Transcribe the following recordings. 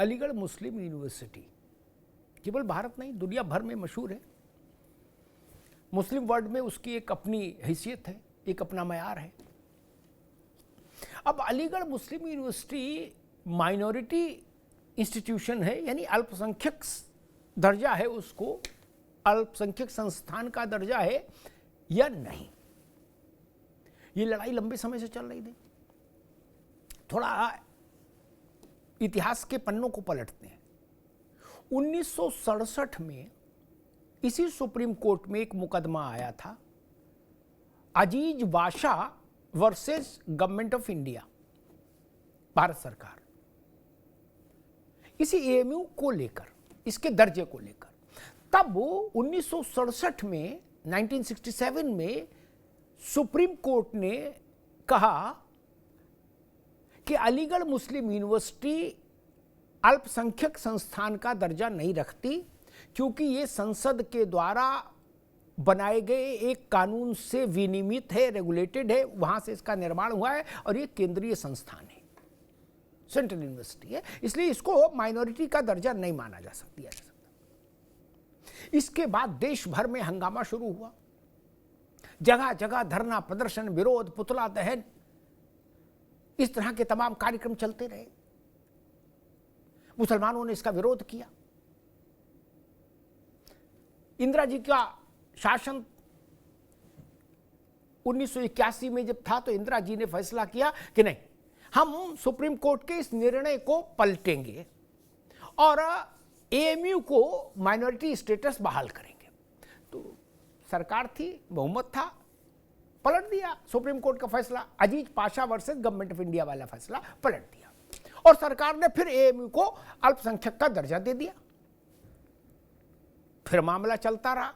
अलीगढ़ मुस्लिम university केवल भारत नहीं दुनिया भर में मशहूर है। मुस्लिम वर्ल्ड में उसकी एक अपनी हैसियत है, एक अपना मयार है। अब अलीगढ़ मुस्लिम यूनिवर्सिटी माइनॉरिटी इंस्टीट्यूशन है, यानी अल्पसंख्यक दर्जा है, उसको अल्पसंख्यक संस्थान का दर्जा है या नहीं, ये लड़ाई लंबे समय से चल रही थी। थोड़ा इतिहास के पन्नों को पलटते हैं। 1967 में इसी सुप्रीम कोर्ट में एक मुकदमा आया था, Aziz Basha versus government of India, Bharat सरकार, इसी एएमयू को लेकर, इसके दर्जे को लेकर। तब 1967 में 1967 में सुप्रीम कोर्ट ने कहा कि अलीगढ़ मुस्लिम यूनिवर्सिटी अल्पसंख्यक संस्थान का दर्जा नहीं रखती, क्योंकि ये संसद के द्वारा बनाए गए एक कानून से विनियमित है, रेगुलेटेड है, वहां से इसका निर्माण हुआ है और ये केंद्रीय संस्थान है, सेंट्रल यूनिवर्सिटी है, इसलिए इसको माइनॉरिटी का दर्जा नहीं माना जा सकता। इसके बाद देश भर में हंगामा शुरू हुआ, जगह जगह धरना प्रदर्शन, विरोध, पुतला दहन, इस तरह के तमाम कार्यक्रम चलते रहे। मुसलमानों ने इसका विरोध किया। इंदिरा जी का शासन 1981 में जब था तो इंदिरा जी ने फैसला किया कि नहीं, हम सुप्रीम कोर्ट के इस निर्णय को पलटेंगे और एएमयू को माइनॉरिटी स्टेटस बहाल करेंगे। तो सरकार थी, बहुमत था, पलट दिया सुप्रीम कोर्ट का फैसला, Aziz Pasha versus government of India वाला फैसला पलट दिया और सरकार ने फिर एएमयू को अल्पसंख्यक का दर्जा दे दिया। फिर मामला चलता रहा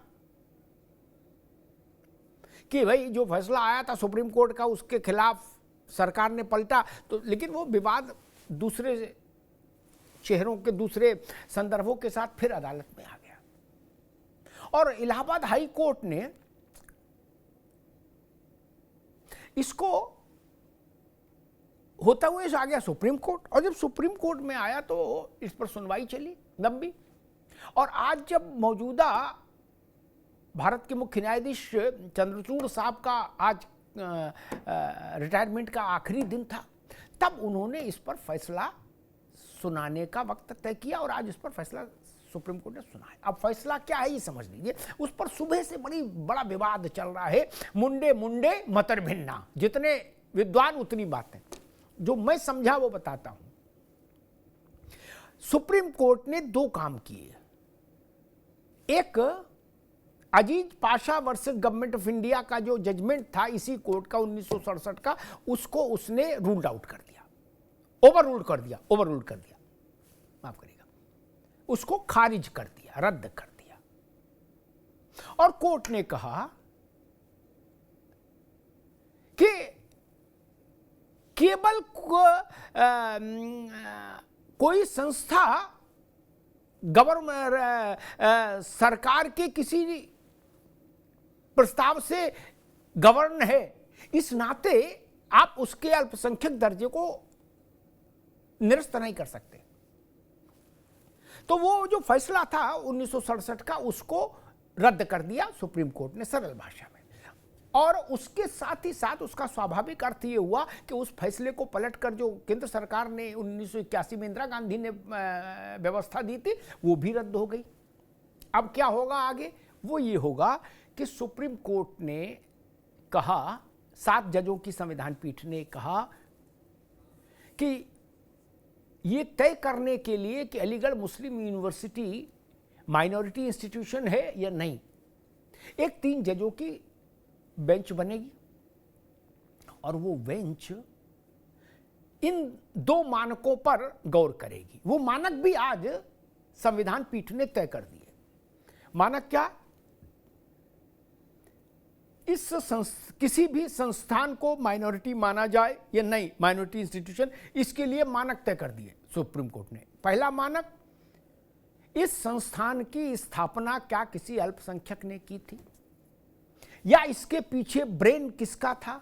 कि भाई जो फैसला आया था सुप्रीम कोर्ट का उसके खिलाफ सरकार ने पलटा, तो लेकिन वो विवाद दूसरे शहरों के दूसरे संदर्भों के साथ फिर अदालत में आ गया और इलाहाबाद हाई कोर्ट ने इसको होता हुए आ गया सुप्रीम कोर्ट, और जब सुप्रीम कोर्ट में आया तो इस पर सुनवाई चली लंबी। और आज जब मौजूदा भारत के मुख्य न्यायाधीश चंद्रचूड़ साहब का आज रिटायरमेंट का आखिरी दिन था, तब उन्होंने इस पर फैसला सुनाने का वक्त तय किया और आज इस पर फैसला सुप्रीम कोर्ट ने सुना है। अब फैसला क्या है ये समझ लीजिए। उस पर सुबह से बड़ा विवाद चल रहा है, मुंडे मुंडे मतर भिन्ना, जितने विद्वान उतनी बातें। जो मैं समझा वो बताता हूं। सुप्रीम कोर्ट ने दो काम किए। एक, Aziz Pasha versus government of India का जो जजमेंट था इसी कोर्ट का 1967 का, उसको उसने रूल्ड आउट कर दिया, ओवर रूल्ड कर दिया, माफ करिएगा, उसको खारिज कर दिया, रद्द कर दिया। और कोर्ट ने कहा कि केवल कोई संस्था सरकार के किसी प्रस्ताव से गवर्न है, इस नाते आप उसके अल्पसंख्यक दर्जे को निरस्त नहीं कर सकते। तो वो जो फैसला था 1967 का, उसको रद्द कर दिया सुप्रीम कोर्ट ने सरल भाषा में। और उसके साथ ही साथ उसका स्वाभाविक अर्थ ये हुआ कि उस फैसले को पलटकर जो केंद्र सरकार ने 1981 में इंदिरा गांधी ने व्यवस्था दी थी, वो भी रद्द हो गई। अब क्या होगा आगे? वो ये होगा कि सुप्रीम कोर्ट ने कहा, 7 जजों की संविधान पीठ ने कहा कि ये तय करने के लिए कि अलीगढ़ मुस्लिम यूनिवर्सिटी माइनॉरिटी इंस्टीट्यूशन है या नहीं, एक 3 जजों की बेंच बनेगी और वो बेंच इन 2 मानकों पर गौर करेगी। वो मानक भी आज संविधान पीठ ने तय कर दिए। मानक क्या? किसी भी संस्थान को माइनॉरिटी माना जाए या नहीं, माइनॉरिटी इंस्टीट्यूशन, इसके लिए मानक तय कर दिए सुप्रीम कोर्ट ने। पहला मानक, इस संस्थान की स्थापना क्या किसी अल्पसंख्यक ने की थी या इसके पीछे ब्रेन किसका था?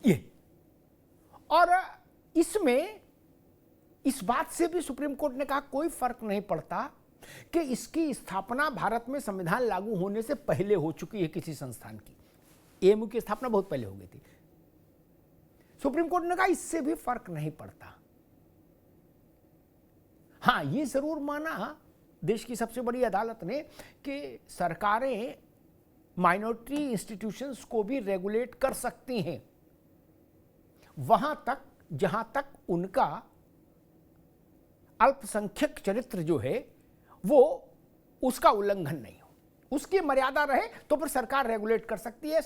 ये। और इसमें इस बात से भी सुप्रीम कोर्ट ने कहा कोई फर्क नहीं पड़ता कि इसकी स्थापना भारत में संविधान लागू होने से पहले हो चुकी है किसी संस्थान की। एएमयू की स्थापना बहुत पहले हो गई थी। सुप्रीम कोर्ट ने कहा इससे भी फर्क नहीं पड़ता। हां, यह जरूर माना देश की सबसे बड़ी अदालत ने कि सरकारें माइनॉरिटी इंस्टीट्यूशंस को भी रेगुलेट कर सकती हैं वहां तक जहां तक उनका अल्पसंख्यक चरित्र जो है वो उसका उल्लंघन नहीं हो, उसकी मर्यादा रहे तो फिर सरकार रेगुलेट कर सकती है,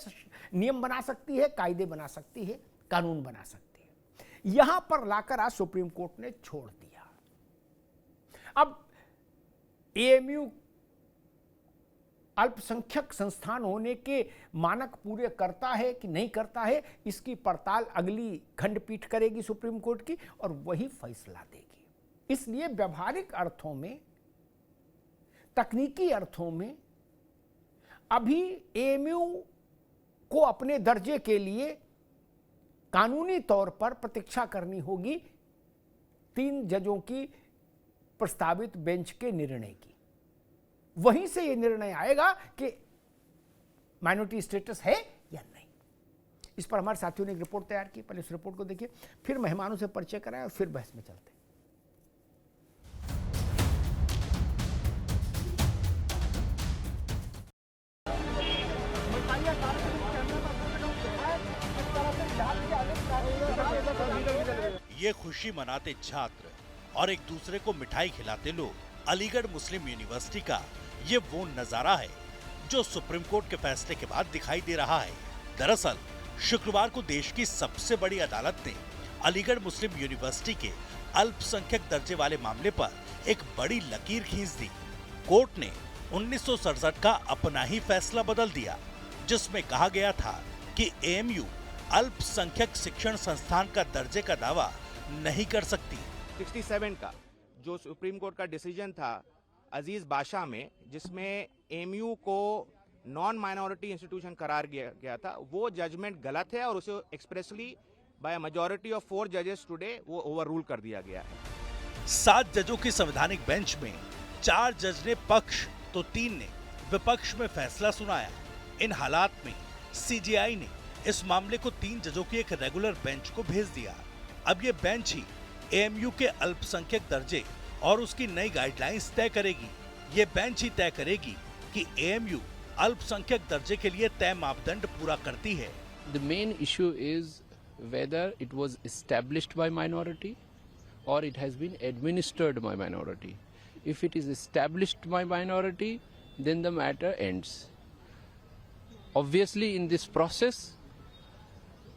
नियम बना सकती है, कायदे बना सकती है, कानून बना सकती है। यहां पर लाकर आज सुप्रीम कोर्ट ने छोड़ दिया। अब एएमयू अल्पसंख्यक संस्थान होने के मानक पूरे करता है कि नहीं करता है, इसकी पड़ताल अगली खंडपीठ करेगी सुप्रीम कोर्ट की और वही फैसला देगी। इसलिए व्यवहारिक अर्थों में, तकनीकी अर्थों में अभी एएमयू को अपने दर्जे के लिए कानूनी तौर पर प्रतीक्षा करनी होगी 3 जजों की प्रस्तावित बेंच के निर्णय की। वहीं से यह निर्णय आएगा कि माइनॉरिटी स्टेटस है या नहीं। इस पर हमारे साथियों ने एक रिपोर्ट तैयार की, पहले उस रिपोर्ट को देखिए, फिर मेहमानों से परिचय कराएं और फिर बहस में चलते हैं। ये खुशी मनाते छात्र और एक दूसरे को मिठाई खिलाते लोग अलीगढ़ मुस्लिम यूनिवर्सिटी का ये वो नजारा है जो सुप्रीम कोर्ट के फैसले के बाद दिखाई दे रहा है। दरअसल शुक्रवार को देश की सबसे बड़ी अदालत ने अलीगढ़ मुस्लिम यूनिवर्सिटी के अल्पसंख्यक दर्जे वाले मामले पर एक बड़ी लकीर खींच दी। कोर्ट ने 1967 का अपना ही फैसला बदल दिया, जिसमें कहा गया था कि एएमयू अल्पसंख्यक शिक्षण संस्थान का दर्जे का दावा नहीं कर सकती। 67 का जो सुप्रीम कोर्ट का डिसीजन था अजीज बादशाह में, जिसमें एएमयू को नॉन माइनॉरिटी इंस्टीट्यूशन करार गया था, वो जजमेंट गलत है और उसे एक्सप्रेसली बाय मेजॉरिटी ऑफ 4 जजेस टुडे वो ओवररूल कर दिया गया है। 7 जजों की संवैधानिक बेंच में 4 जज ने पक्ष तो 3 ने विपक्ष में फैसला सुनाया। इन हालात में सीजेआई ने इस मामले को 3 जजों की एक रेगुलर बेंच को भेज दिया। अब ये बेंच ही एएमयू के अल्पसंख्यक दर्जे और उसकी नई गाइडलाइंस तय करेगी। ये बेंच ही तय करेगी कि एएमयू अल्पसंख्यक दर्जे के लिए तय मापदंड पूरा करती है। The main issue is whether it was established by minority or it has been administered by minority. If it is established by minority, then the matter ends. Obviously, in this process,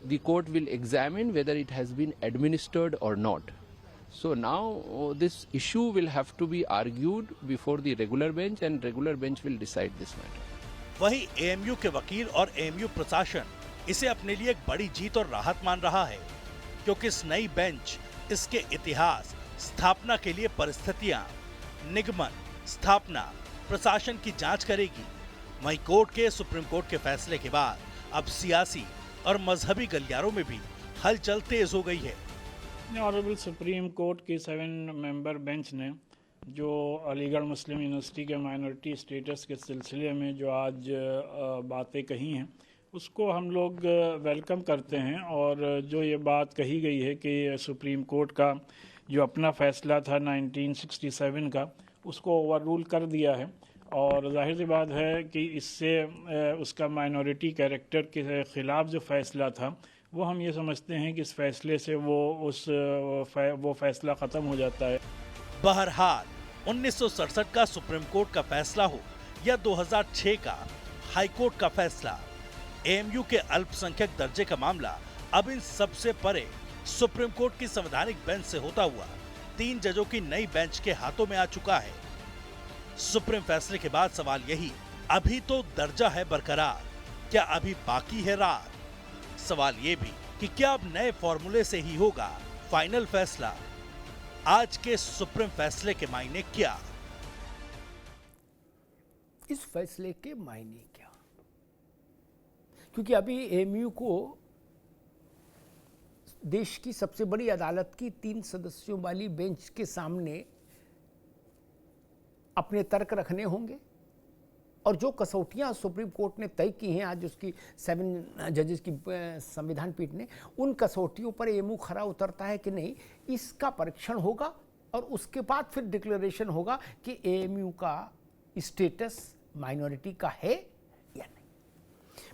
the court will examine whether it has been administered or not. So now this issue will have to be argued before the regular bench and regular bench will decide this matter. वहीं AMU के वकील और AMU प्रशासन इसे अपने लिए एक बड़ी जीत और राहत मान रहा है, क्योंकि इस नई बेंच इसके इतिहास, स्थापना के लिए परिस्थितियां, निगमन, स्थापना, प्रशासन की जांच करेगी। वहीं कोर्ट के सुप्रीम कोर्ट के फैसले के बाद अब सियासी और मजहबी गलियारों में भी हलचल तेज हो गई है। ऑनरेबल सुप्रीम कोर्ट की 7 मेंबर बेंच ने जो अलीगढ़ मुस्लिम यूनिवर्सिटी के माइनॉरिटी स्टेटस के सिलसिले में जो आज बातें कही हैं, उसको हम लोग वेलकम करते हैं। और जो ये बात कही गई है कि सुप्रीम कोर्ट का जो अपना फ़ैसला था 1967 का, उसको ओवररूल कर दिया है। और जाहिर सी बात है कि इससे उसका माइनॉरिटी कैरेक्टर के ख़िलाफ़ जो फ़ैसला था, वो हम ये समझते हैं कि इस फैसले से वो फैसला ख़त्म हो जाता है। बहरहाल 1967 का सुप्रीम कोर्ट का फैसला हो या 2006 का हाई कोर्ट का फैसला, एएमयू के अल्पसंख्यक दर्जे का मामला अब इन सबसे परे सुप्रीम कोर्ट की संवैधानिक बेंच से होता हुआ 3 जजों की नई बेंच के हाथों में आ चुका है। सुप्रीम फैसले के बाद सवाल यही, अभी तो दर्जा है बरकरार, क्या अभी बाकी है रार? सवाल ये भी कि क्या अब नए फॉर्मूले से ही होगा फाइनल फैसला? आज के सुप्रीम फैसले के मायने क्या? इस फैसले के मायने क्या? क्योंकि अभी एएमयू को देश की सबसे बड़ी अदालत की 3 सदस्यों वाली बेंच के सामने अपने तर्क रखने होंगे और जो कसौटियां सुप्रीम कोर्ट ने तय की हैं आज उसकी 7 जजेस की संविधान पीठ ने, उन कसौटियों पर एएमयू खरा उतरता है कि नहीं, इसका परीक्षण होगा और उसके बाद फिर डिक्लेरेशन होगा कि एएमयू का स्टेटस माइनॉरिटी का है या नहीं।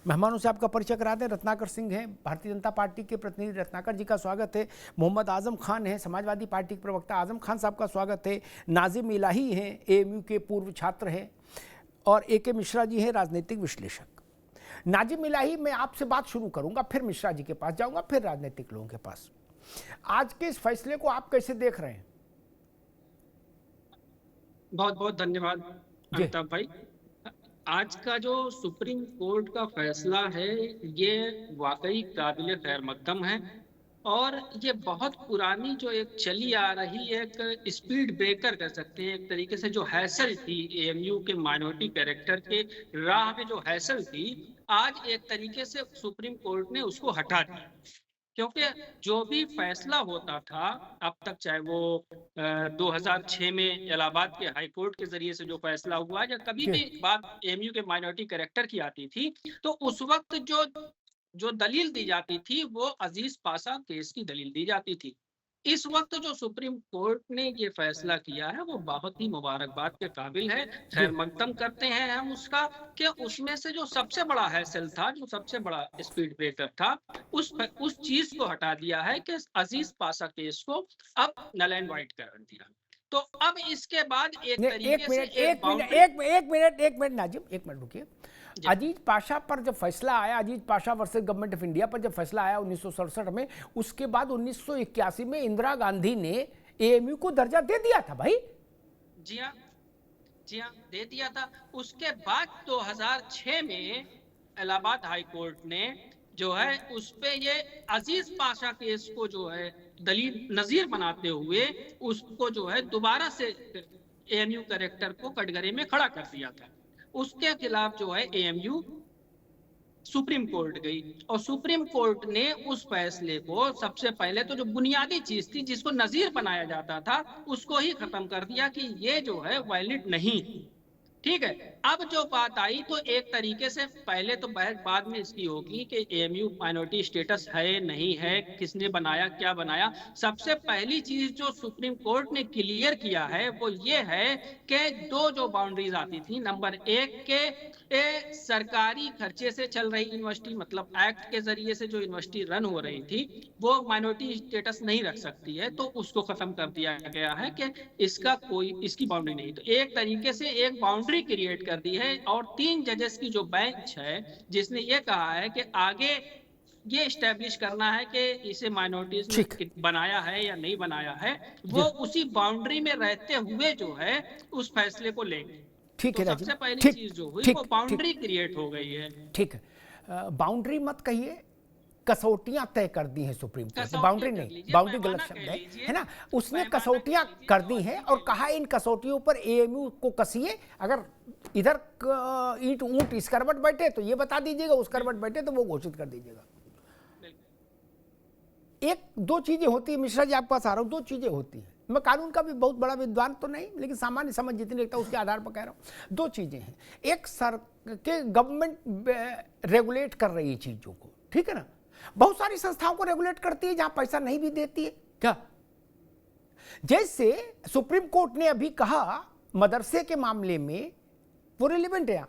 मेहमानों से आपका परिचय करा दें। रत्नाकर सिंह हैं, भारतीय जनता पार्टी के प्रतिनिधि। रत्नाकर जी का स्वागत है। मोहम्मद आजम खान हैं, समाजवादी पार्टी के प्रवक्ता। आजम खान साहब का स्वागत है। नाजिम इलाही हैं, एएमयू के पूर्व छात्र हैं। और ए.के. मिश्रा जी हैं, राजनीतिक विश्लेषक। नाजिम इलाही, मैं आपसे बात शुरू करूंगा, फिर मिश्रा जी के पास जाऊंगा, फिर राजनीतिक लोगों के पास। आज के इस फैसले को आप कैसे देख रहे हैं? बहुत बहुत धन्यवाद अमिताभ भाई। आज का जो सुप्रीम कोर्ट का फैसला है ये वाकई काबिल खैर मकदम है और ये बहुत पुरानी जो एक चली आ रही एक स्पीड ब्रेकर कह सकते हैं, एक तरीके से जो हैसल थी एएमयू के माइनॉरिटी कैरेक्टर के राह में जो हैसल थी, आज एक तरीके से सुप्रीम कोर्ट ने उसको हटा दिया। क्योंकि जो भी फैसला होता था अब तक, चाहे वो 2006 में इलाहाबाद के हाई कोर्ट के जरिए से जो फैसला हुआ या कभी भी बात एएमयू के माइनॉरिटी कैरेक्टर की आती थी, तो उस वक्त जो दलील दी जाती थी वो अजीज पाशा केस की दलील दी जाती थी। इस वक्त जो सुप्रीम कोर्ट ने ये फैसला किया है वो बहुत ही मुबारकबाद के काबिल है। खैर मकदम करते हैं हम उसका कि उसमें से जो सबसे बड़ा हैसल था, जो सबसे बड़ा स्पीड ब्रेकर था, उस चीज को हटा दिया है कि अजीज पाशा केस को अब नल एंड वाइट कर दिया। तो अब इसके बाद एक मिनट नाजिम, एक मिनट रुकिए। अजीज पाशा पर जब फैसला आया, Aziz Pasha versus government of India पर जब फैसला आया 1967 में, उसके बाद 1981 में इंदिरा गांधी ने एएमयू को दर्जा दे दिया था भाई। जी हाँ, दे दिया था। उसके बाद 2006 में इलाहाबाद हाई कोर्ट ने जो है उस पे ये अजीज पाशा केस को जो है दलील नजीर बनाते हुए उसको जो है दोबारा से एएमयू कैरेक्टर को कटघरे में खड़ा कर दिया था। उसके खिलाफ जो है एएमयू सुप्रीम कोर्ट गई और सुप्रीम कोर्ट ने उस फैसले को सबसे पहले तो जो बुनियादी चीज थी जिसको नजीर बनाया जाता था उसको ही खत्म कर दिया कि ये जो है वैलिड नहीं। ठीक है, अब जो बात आई तो एक तरीके से पहले तो बहस बाद में इसकी होगी कि एएमयू माइनॉरिटी स्टेटस है नहीं है, किसने बनाया, क्या बनाया। सबसे पहली चीज जो सुप्रीम कोर्ट ने क्लियर किया है वो ये है कि दो जो बाउंड्रीज आती थी, नंबर 1 के सरकारी खर्चे से चल रही यूनिवर्सिटी, मतलब एक्ट के जरिए से जो यूनिवर्सिटी रन हो रही थी वो माइनॉरिटी स्टेटस नहीं रख सकती है, तो उसको खत्म कर दिया गया है कि इसकी बाउंड्री नहीं। तो एक तरीके से एक बाउंड्री क्रिएट कर दी है और 3 जजेस की जो बेंच है जिसने ये कहा है कि आगे ये एस्टेब्लिश करना है कि इसे माइनॉरिटीज ने बनाया है या नहीं बनाया है, वो उसी बाउंड्री में रहते हुए जो है उस फैसले को लेंगे। ठीक है, सबसे पहली चीज जो हुई वो बाउंड्री क्रिएट हो गई है। ठीक है, बाउंड्री मत कहिए, कसौटियां तय कर दी हैं सुप्रीम कोर्ट ने। बाउंड्री नहीं, बाउंड्री गलत शब्द है ना। उसने कसौटियां कर दी हैं और कहा इन कसौटियों पर एएमयू को कसिए। अगर इधर ईंट ऊंट इस करवट बैठे तो ये बता दीजिएगा, उस करवट बैठे तो वो घोषित कर दीजिएगा। एक दो चीजें होती है, मिश्रा जी आपके पास आ रहा हूं, दो चीजें होती हैं। मैं कानून का भी बहुत बड़ा विद्वान तो नहीं, लेकिन सामान्य समझ जितनी रखता है उसके आधार पर कह रहा हूं। दो चीजें हैं, एक सर के गवर्नमेंट रेगुलेट कर रही है चीजों को, ठीक है ना। बहुत सारी संस्थाओं को रेगुलेट करती है जहां पैसा नहीं भी देती है क्या। जैसे सुप्रीम कोर्ट ने अभी कहा मदरसे के मामले में, वो रिलेवेंट है यहां,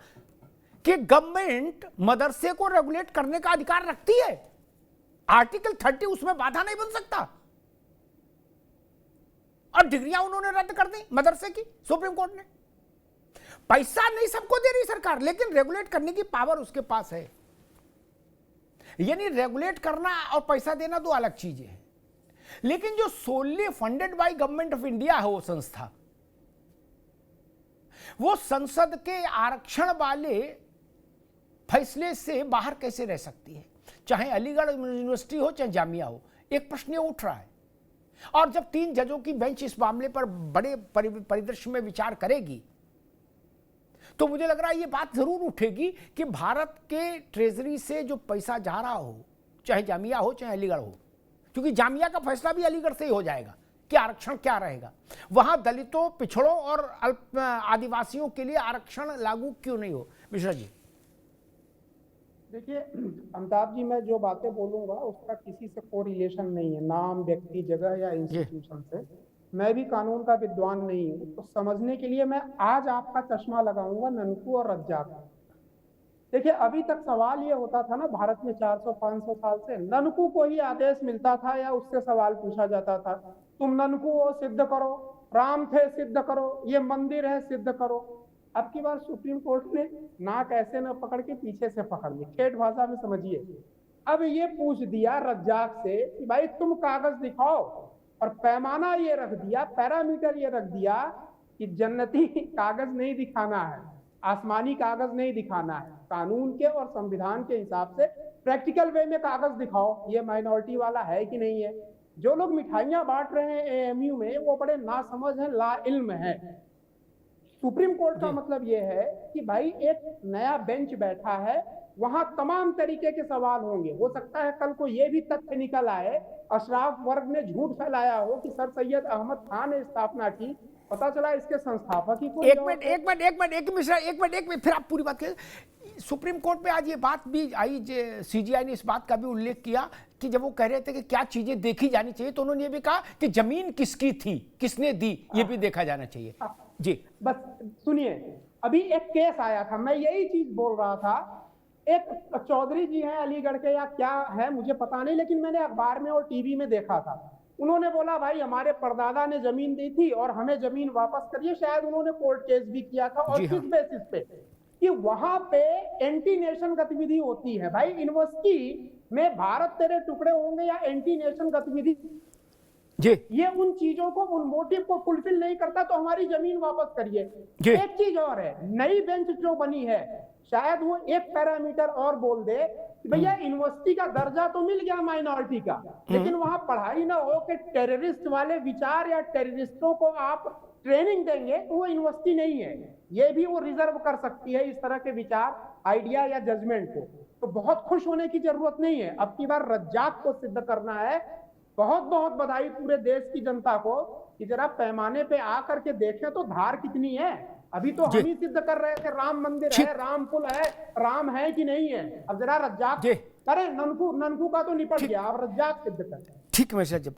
कि गवर्नमेंट मदरसे को रेगुलेट करने का अधिकार रखती है। आर्टिकल 30 उसमें बाधा नहीं बन सकता। और डिग्रियां उन्होंने रद्द कर दी मदरसे की, सुप्रीम कोर्ट ने। पैसा नहीं सबको दे रही सरकार, लेकिन रेगुलेट करने की पावर उसके पास है। यानी रेगुलेट करना और पैसा देना दो अलग चीजें हैं। लेकिन जो solely funded by government of India है वो संस्था, वो संसद के आरक्षण वाले फैसले से बाहर कैसे रह सकती है, चाहे अलीगढ़ यूनिवर्सिटी हो चाहे जामिया हो। एक प्रश्न उठ रहा है। और जब 3 जजों की बेंच इस मामले पर बड़े परिदृश्य में विचार करेगी तो मुझे लग रहा है ये बात जरूर उठेगी कि भारत के ट्रेजरी से जो पैसा जा रहा हो, चाहे जामिया हो चाहे अलीगढ़ हो, क्योंकि जामिया का फैसला भी अलीगढ़ से ही हो जाएगा कि आरक्षण क्या रहेगा। वहां दलितों, पिछड़ों और अल्प आदिवासियों के लिए आरक्षण लागू क्यों नहीं हो? मिश्रा जी। देखिए अमिताभ जी, मैं जो बातें बोलूंगा उसका किसी से कोरिलेशन नहीं है, नाम, व्यक्ति, जगह या इंस्टीट्यूशन से। मैं भी कानून का विद्वान नहीं हूँ, तो समझने के लिए मैं आज आपका चश्मा लगाऊंगा ननकू और रज्जाक। देखिए अभी तक सवाल ये होता था ना, भारत में 400-500 साल से ननकू को ही आदेश मिलता था या उससे सवाल पूछा जाता था, तुम ननकू हो सिद्ध करो, राम थे सिद्ध करो, ये मंदिर है सिद्ध करो। अब की बार सुप्रीम कोर्ट ने नाक ऐसे न पकड़ के पीछे से पकड़ ली, ठेठ भाषा में समझिए। अब ये पूछ दिया रज्जाक से कि भाई तुम कागज दिखाओ, और पैमाना ये रख दिया, पैरामीटर ये रख दिया कि जन्नती कागज नहीं दिखाना है, आसमानी कागज नहीं दिखाना है, कानून के और संविधान के हिसाब से प्रैक्टिकल वे में कागज दिखाओ, ये माइनॉरिटी वाला है कि नहीं है। जो लोग मिठाइयां बांट रहे हैं एएमयू में वो बड़े नासमझ हैं, ला इल्म है। सुप्रीम कोर्ट का मतलब यह है कि भाई एक नया बेंच बैठा है, वहां तमाम तरीके के सवाल होंगे। हो सकता है कल को यह भी तथ्य निकल आए, अशराफ वर्ग ने झूठ फैलाया हो कि सर सैयद अहमद खान ने स्थापना की, पता चला इसके संस्थापक ही कोई। एक मिनट, फिर आप पूरी बात करें। सुप्रीम कोर्ट में आज ये बात भी आई, सीजीआई ने इस बात का भी उल्लेख किया कि जब वो कह रहे थे कि क्या चीजें देखी जानी चाहिए, तो उन्होंने ये भी कहा कि जमीन किसकी थी, किसने दी, ये भी देखा जाना चाहिए। जी बस सुनिए, अभी एक केस आया था, मैं यही चीज बोल रहा था। एक चौधरी जी हैं अलीगढ़ के या क्या है मुझे पता नहीं, लेकिन मैंने अखबार में और टीवी में देखा था। उन्होंने बोला भाई हमारे परदादा ने जमीन दी थी और हमें जमीन वापस करिए। शायद उन्होंने कोर्ट केस भी किया था, और किस बेसिस पे कि वहां पे एंटी नेशन गतिविधि होती है। भाई यूनिवर्सिटी में भारत तेरे टुकड़े होंगे या एंटी नेशन गतिविधि, ये उन चीजों को, उन मोटिव को फुलफिल नहीं करता तो हमारी जमीन वापस करिए। एक चीज और है, नई बेंच जो बनी है, शायद वो एक पैरामीटर और बोल दे कि भैया यूनिवर्सिटी का दर्जा तो मिल गया माइनॉरिटी का, लेकिन वहां पढ़ाई ना हो कि टेररिस्ट वाले विचार या टेररिस्टों को आप ट्रेनिंग देंगे, तो वो यूनिवर्सिटी नहीं है। ये भी वो रिजर्व कर सकती है इस तरह के विचार, आइडिया या जजमेंट को। तो बहुत खुश होने की जरूरत नहीं है, अब की बार रज्जाक को सिद्ध करना है। बहुत बहुत बधाई पूरे देश की जनता को कि जरा पैमाने पे आकर के देखें तो धार कितनी है। अभी तो हम ही सिद्ध कर रहे थे राम मंदिर है, राम पुल है, राम है कि नहीं है। अब जरा रज्जाक अरे ननकू का तो निपट गया, अब रज्जाक सिद्ध कर। ठीक है जब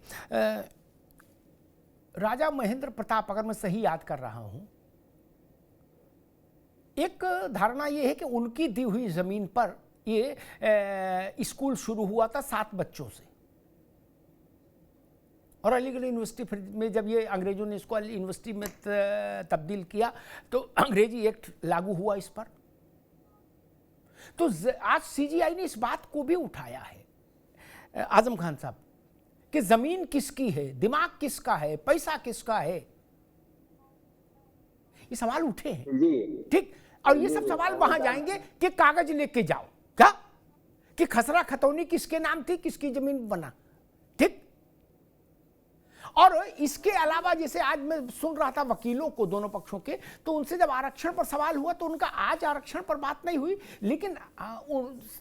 राजा महेंद्र प्रताप, अगर मैं सही याद कर रहा हूं, एक धारणा यह है कि उनकी दी हुई जमीन पर ये स्कूल शुरू हुआ था 7 बच्चों से, और अलीगढ़ यूनिवर्सिटी में जब ये अंग्रेजों ने इसको यूनिवर्सिटी में तब्दील किया तो अंग्रेजी एक्ट लागू हुआ इस पर। तो आज सीजीआई ने इस बात को भी उठाया है आजम खान साहब कि जमीन किसकी है, दिमाग किसका है, पैसा किसका है, ये सवाल उठे हैं। ठीक, और ये सब सवाल वहां जाएंगे कि कागज लेके जाओ, क्या कि खसरा खतौनी किसके नाम थी, किसकी जमीन बना। ठीक, और इसके अलावा जैसे आज मैं सुन रहा था वकीलों को दोनों पक्षों के, तो उनसे जब आरक्षण पर सवाल हुआ तो उनका आज आरक्षण पर बात नहीं हुई, लेकिन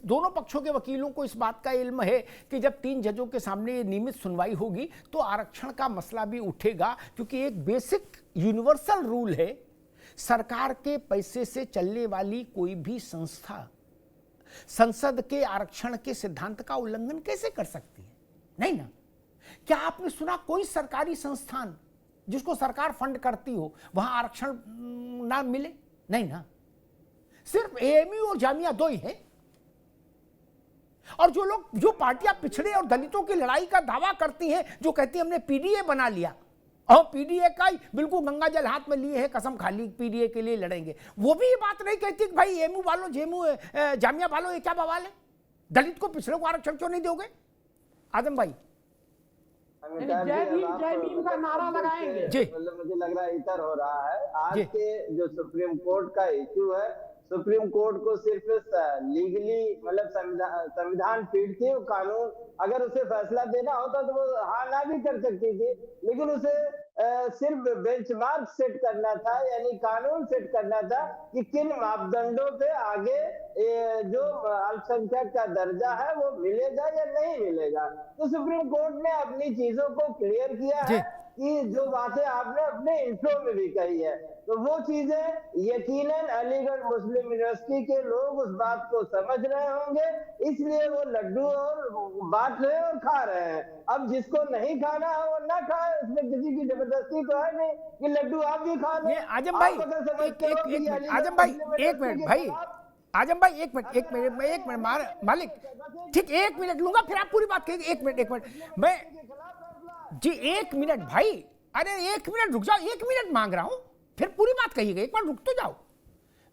दोनों पक्षों के वकीलों को इस बात का इल्म है कि जब 3 जजों के सामने ये नियमित सुनवाई होगी तो आरक्षण का मसला भी उठेगा, क्योंकि एक बेसिक यूनिवर्सल रूल है, सरकार के पैसे से चलने वाली कोई भी संस्था संसद के आरक्षण के सिद्धांत का उल्लंघन कैसे कर सकती है? नहीं ना। क्या आपने सुना कोई सरकारी संस्थान जिसको सरकार फंड करती हो वहां आरक्षण ना मिले? नहीं ना। सिर्फ एएमयू और जामिया 2 ही हैं। और जो पार्टियां पिछड़े और दलितों की लड़ाई का दावा करती हैं, जो कहती हैं हमने पीडीए बना लिया, और पीडीए का ही बिल्कुल गंगा जल हाथ में लिए है, कसम खा ली पीडीए के लिए लड़ेंगे, वो भी ये बात नहीं कहती कि भाई एएमयू वालों, जामिया वालों, ये क्या बवाल है, दलित को पिछड़े को आरक्षण क्यों नहीं दोगे? आजम भाई जय भीम का नारा लगाएंगे जी। मतलब मुझे लग रहा है इतर हो रहा है। आज के जो सुप्रीम कोर्ट का इश्यू है, सुप्रीम कोर्ट को सिर्फ लीगली मतलब संविधान पीठ थी, कानून अगर उसे फैसला देना होता तो वो हाँ ना भी कर सकती थी, लेकिन उसे सिर्फ बेंचमार्क सेट करना था, यानी कानून सेट करना था कि किन मापदंडों पे आगे जो अल्पसंख्यक का दर्जा है वो मिलेगा या नहीं मिलेगा। तो सुप्रीम कोर्ट ने अपनी चीजों को क्लियर किया है कि जो बातें आपने अपने इंट्रो में भी कही है, तो वो चीजें यकीनन अलीगढ़ मुस्लिम यूनिवर्सिटी के लोग उस बात को समझ रहे होंगे, इसलिए वो लड्डू और बांट रहे हैं और खा रहे हैं। अब जिसको नहीं खाना है वो ना खाए, उसमें किसी की जबरदस्ती तो है नहीं कि लड्डू आप भी खा लो। आजम भाई आजम भाई एक मिनट भाई, आजम भाई एक मिनट मालिक, ठीक 1 मिनट लूंगा, फिर आप पूरी बात कहेंगे। 1 मिनट मैं जी 1 मिनट भाई, अरे 1 मिनट रुक जाओ, 1 मिनट मांग रहा हूं, फिर पूरी बात कहिएगा, एक बार रुक तो जाओ।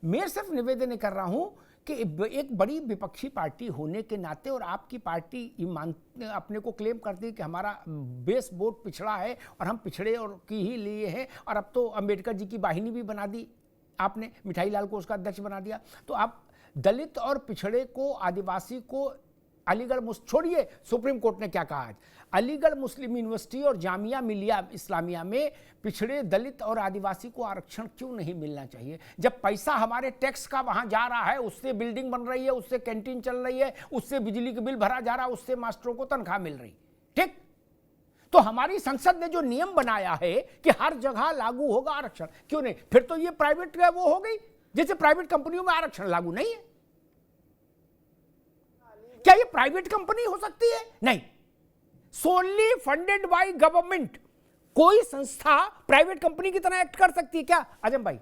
मैं सिर्फ निवेदन कर रहा हूं कि एक बड़ी विपक्षी पार्टी होने के नाते, और आपकी पार्टी अपने को क्लेम करती है कि हमारा बेस वोट पिछड़ा है और हम पिछड़े और की ही लिए हैं, और अब तो अंबेडकर जी की वाहिनी भी बना दी आपने, मिठाई लाल को उसका अध्यक्ष बना दिया। तो आप दलित और पिछड़े को, आदिवासी को, अलीगढ़ छोड़िए सुप्रीम कोर्ट ने क्या कहा आज, अलीगढ़ मुस्लिम यूनिवर्सिटी और जामिया मिलिया इस्लामिया में पिछड़े दलित और आदिवासी को आरक्षण क्यों नहीं मिलना चाहिए? जब पैसा हमारे टैक्स का वहां जा रहा है, उससे बिल्डिंग बन रही है, उससे कैंटीन चल रही है, उससे बिजली के बिल भरा जा रहा है, उससे मास्टरों को तनख्वाह मिल रही, ठीक? तो हमारी संसद ने जो नियम बनाया है कि हर जगह लागू होगा आरक्षण, क्यों नहीं? फिर तो ये प्राइवेट वो हो गई, जैसे प्राइवेट कंपनियों में आरक्षण लागू नहीं है। क्या ये प्राइवेट कंपनी हो सकती है? नहीं, सोनली फंडेड बाय गवर्नमेंट। कोई संस्था प्राइवेट कंपनी की तरह एक्ट कर सकती है क्या आजम भाई?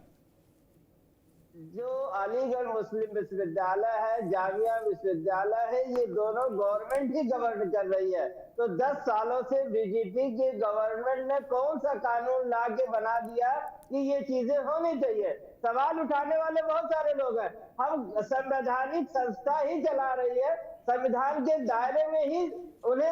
जो अलीगढ़ मुस्लिम विश्वविद्यालय है, जामिया विश्वविद्यालय है, ये दोनों गवर्नमेंट ही गवर्न कर रही है। तो 10 सालों से बीजेपी के गवर्नमेंट ने कौन सा कानून ला के बना दिया कि ये चीजें होनी चाहिए? सवाल उठाने वाले बहुत सारे लोग हैं। हम संवैधानिक संस्था ही चला रही है, संविधान के दायरे में ही उन्हें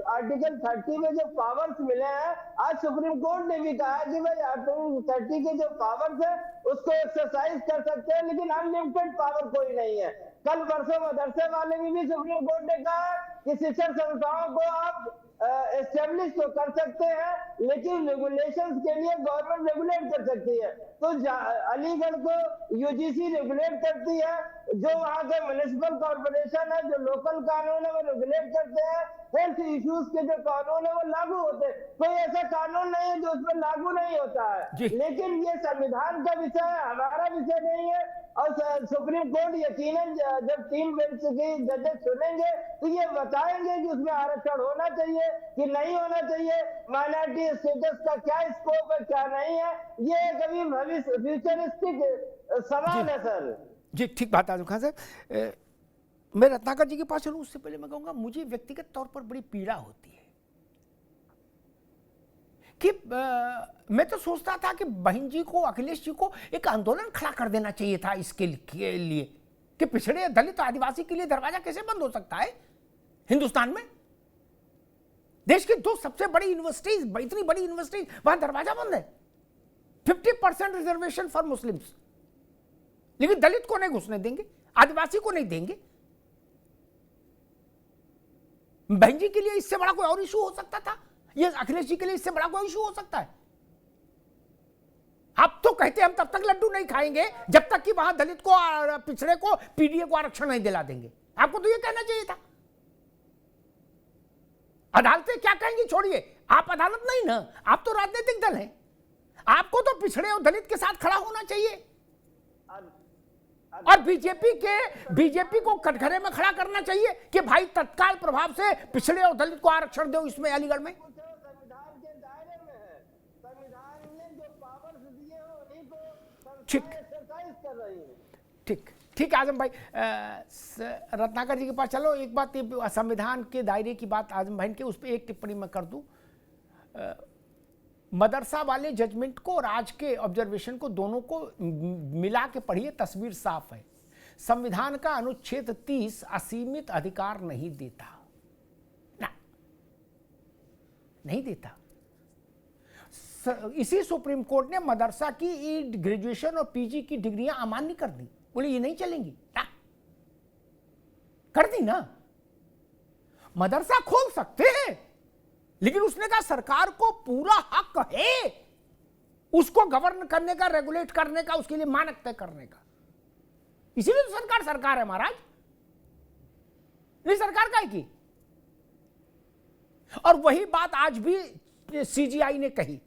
आर्टिकल 30 में जो पावर्स मिले हैं, आज सुप्रीम कोर्ट ने भी कहा कि भाई आर्टिकल 30 के जो पावर्स है उसको एक्सरसाइज कर सकते हैं, लेकिन अनलिमिटेड पावर कोई नहीं है। कल परसों मदरसे वाले भी सुप्रीम कोर्ट ने कहा कि शिक्षण संस्थाओं को आप एस्टेब्लिश तो कर सकते हैं, लेकिन रेगुलेशंस के लिए गवर्नमेंट रेगुलेट कर सकती है। तो अलीगढ़ को यूजीसी रेगुलेट करती है, जो वहाँ के म्युनिसिपल कॉर्पोरेशन है, जो लोकल कानून है वो रेगुलेट करते हैं, हेल्थ इश्यूज के जो कानून है वो लागू होते हैं। कोई ऐसा कानून नहीं है जो उसमें लागू नहीं होता है, लेकिन ये संविधान का विषय है, हमारा विषय नहीं है। और सुप्रीम कोर्ट यकीनन जब 3 बेंच के जजेस सुनेंगे तो ये बताएंगे कि उसमें आरक्षण होना चाहिए कि नहीं होना चाहिए, माइनॉरिटी स्टेटस का क्या स्कोप है क्या नहीं है। ये कभी भविष्य फ्यूचरिस्टिक सवाल है सर जी। ठीक बात आजम खान साहब, मैं रत्नाकर जी के पास चलूं उससे पहले मैं कहूंगा, मुझे व्यक्तिगत तौर पर बड़ी पीड़ा होती है कि मैं तो सोचता था कि बहन जी को, अखिलेश जी को एक आंदोलन खड़ा कर देना चाहिए था इसके लिए कि पिछड़े दलित आदिवासी के लिए दरवाजा कैसे बंद हो सकता है हिंदुस्तान में? देश की 2 सबसे बड़ी यूनिवर्सिटीज, इतनी बड़ी यूनिवर्सिटी, वहां दरवाजा बंद है। 50% रिजर्वेशन फॉर मुस्लिम्स, लेकिन दलित को नहीं घुसने देंगे, आदिवासी को नहीं देंगे। बहन जी के लिए इससे बड़ा कोई और इशू हो सकता था? ये अखिलेश जी के लिए इससे बड़ा कोई इशू हो सकता है? आप तो कहते हैं हम तब तक लड्डू नहीं खाएंगे जब तक कि वहां दलित को और पिछड़े को, पीडीए को आरक्षण नहीं दिला देंगे। आपको तो ये कहना चाहिए था। अदालतें क्या कहेंगी छोड़िए, आप अदालत नहीं ना, आप तो राजनीतिक दल हैं। आपको तो पिछड़े और दलित के साथ खड़ा होना चाहिए और बीजेपी को कटघरे में खड़ा करना चाहिए कि भाई तत्काल प्रभाव से पिछड़े और दलित को आरक्षण दो इसमें अलीगढ़ में। संविधान के दायरे में है, संविधान ने जो पावर्स दिए हैं उन्हीं को ठीक एक्सरसाइज कर रही है। ठीक आजम भाई, रत्नाकर जी के पास चलो। एक बात, संविधान के दायरे की बात आजम भाई के, उस पर एक टिप्पणी मैं कर दूं। मदरसा वाले जजमेंट को और आज के ऑब्जर्वेशन को, दोनों को मिला के पढ़िए, तस्वीर साफ है। संविधान का अनुच्छेद 30 असीमित अधिकार नहीं देता ना, नहीं देता। इसी सुप्रीम कोर्ट ने मदरसा की ग्रेजुएशन और पीजी की डिग्रियां अमान्य कर दी, बोले ये नहीं चलेंगी ना, कर दी ना। मदरसा खोल सकते हैं लेकिन उसने कहा सरकार को पूरा हक है उसको गवर्न करने का, रेगुलेट करने का, उसके लिए मानक तय करने का। इसीलिए तो सरकार है महाराज, नहीं सरकार काय की। और वही बात आज भी सीजीआई ने कही।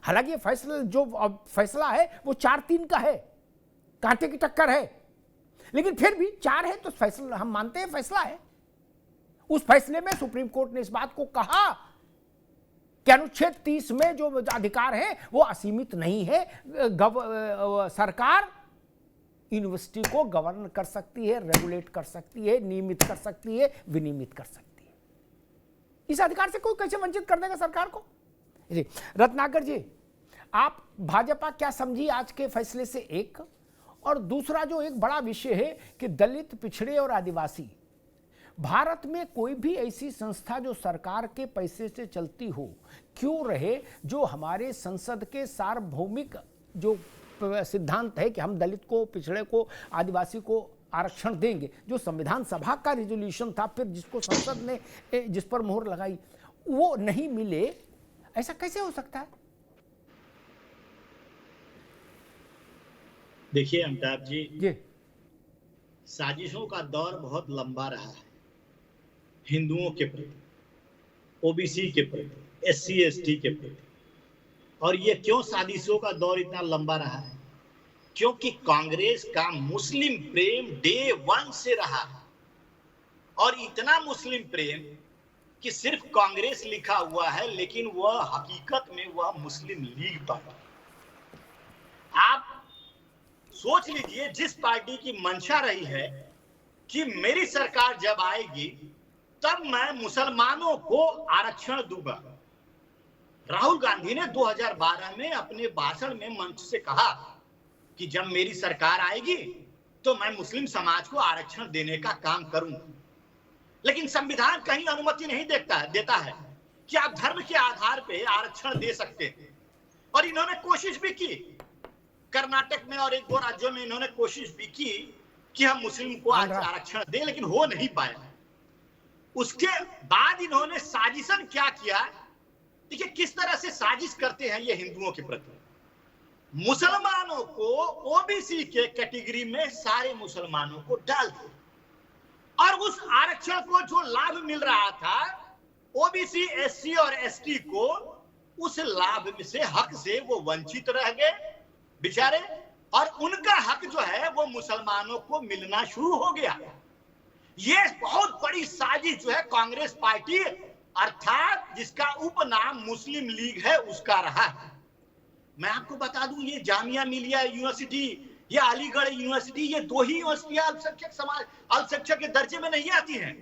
हालांकि ये फैसला है वो 4-3 का है, कांटे की टक्कर है, लेकिन फिर भी 4 है तो फैसला हम मानते हैं फैसला है। उस फैसले में सुप्रीम कोर्ट ने इस बात को कहा कि अनुच्छेद 30 में जो अधिकार है वो असीमित नहीं है। सरकार यूनिवर्सिटी को गवर्न कर सकती है, रेगुलेट कर सकती है, नियमित कर सकती है, विनियमित कर सकती है। इस अधिकार से कोई कैसे वंचित कर देगा सरकार को? जी रत्नाकर जी, आप भाजपा क्या समझी आज के फैसले से? एक और दूसरा जो एक बड़ा विषय है कि दलित, पिछड़े और आदिवासी, भारत में कोई भी ऐसी संस्था जो सरकार के पैसे से चलती हो क्यों रहे, जो हमारे संसद के सार्वभौमिक जो सिद्धांत है कि हम दलित को, पिछड़े को, आदिवासी को आरक्षण देंगे, जो संविधान सभा का रिजोल्यूशन था, फिर जिसको संसद ने जिस पर मोहर लगाई, वो नहीं मिले, ऐसा कैसे हो सकता है? देखिए अमिताभ जी, साजिशों का दौर बहुत लंबा रहा है हिंदुओं के प्रति, ओबीसी के प्रति, एससी एसटी के प्रति। और ये क्यों साजिशों का दौर इतना लंबा रहा है? क्योंकि कांग्रेस का मुस्लिम प्रेम डे 1 से रहा है, और इतना मुस्लिम प्रेम कि सिर्फ कांग्रेस लिखा हुआ है, लेकिन वह हकीकत में वह मुस्लिम लीग पार्टी। आप सोच लीजिए, जिस पार्टी की मंशा रही है कि मेरी सरकार जब आएगी तब मैं मुसलमानों को आरक्षण दूंगा। राहुल गांधी ने 2012 में अपने भाषण में मंच से कहा कि जब मेरी सरकार आएगी तो मैं मुस्लिम समाज को आरक्षण देने का काम करूंगा। लेकिन संविधान कहीं अनुमति नहीं देता है कि आप धर्म के आधार पे आरक्षण दे सकते हैं। और इन्होंने कोशिश भी की, कर्नाटक में और 1-2 राज्यों में इन्होंने कोशिश भी की कि हम मुस्लिम को आरक्षण दें, लेकिन हो नहीं पाया। उसके बाद इन्होंने साजिशन क्या किया, देखिए किस तरह से साजिश करते हैं ये हिंदुओं के प्रति। मुसलमानों को ओबीसी के कैटेगरी में सारे मुसलमानों को डाल दिया, और उस आरक्षण को जो लाभ मिल रहा था ओबीसी, एससी और एसटी को, उस लाभ से, हक से वो वंचित रह गए बेचारे, और उनका हक जो है वो मुसलमानों को मिलना शुरू हो गया। ये बहुत बड़ी साजिश जो है कांग्रेस पार्टी, अर्थात जिसका उपनाम मुस्लिम लीग है, उसका रहा है। मैं आपको बता दूं, ये जामिया मिलिया यूनिवर्सिटी या अलीगढ़ यूनिवर्सिटी, ये 2 ही यूनिवर्सिटियां अल्पसंख्यक के दर्जे में नहीं आती हैं।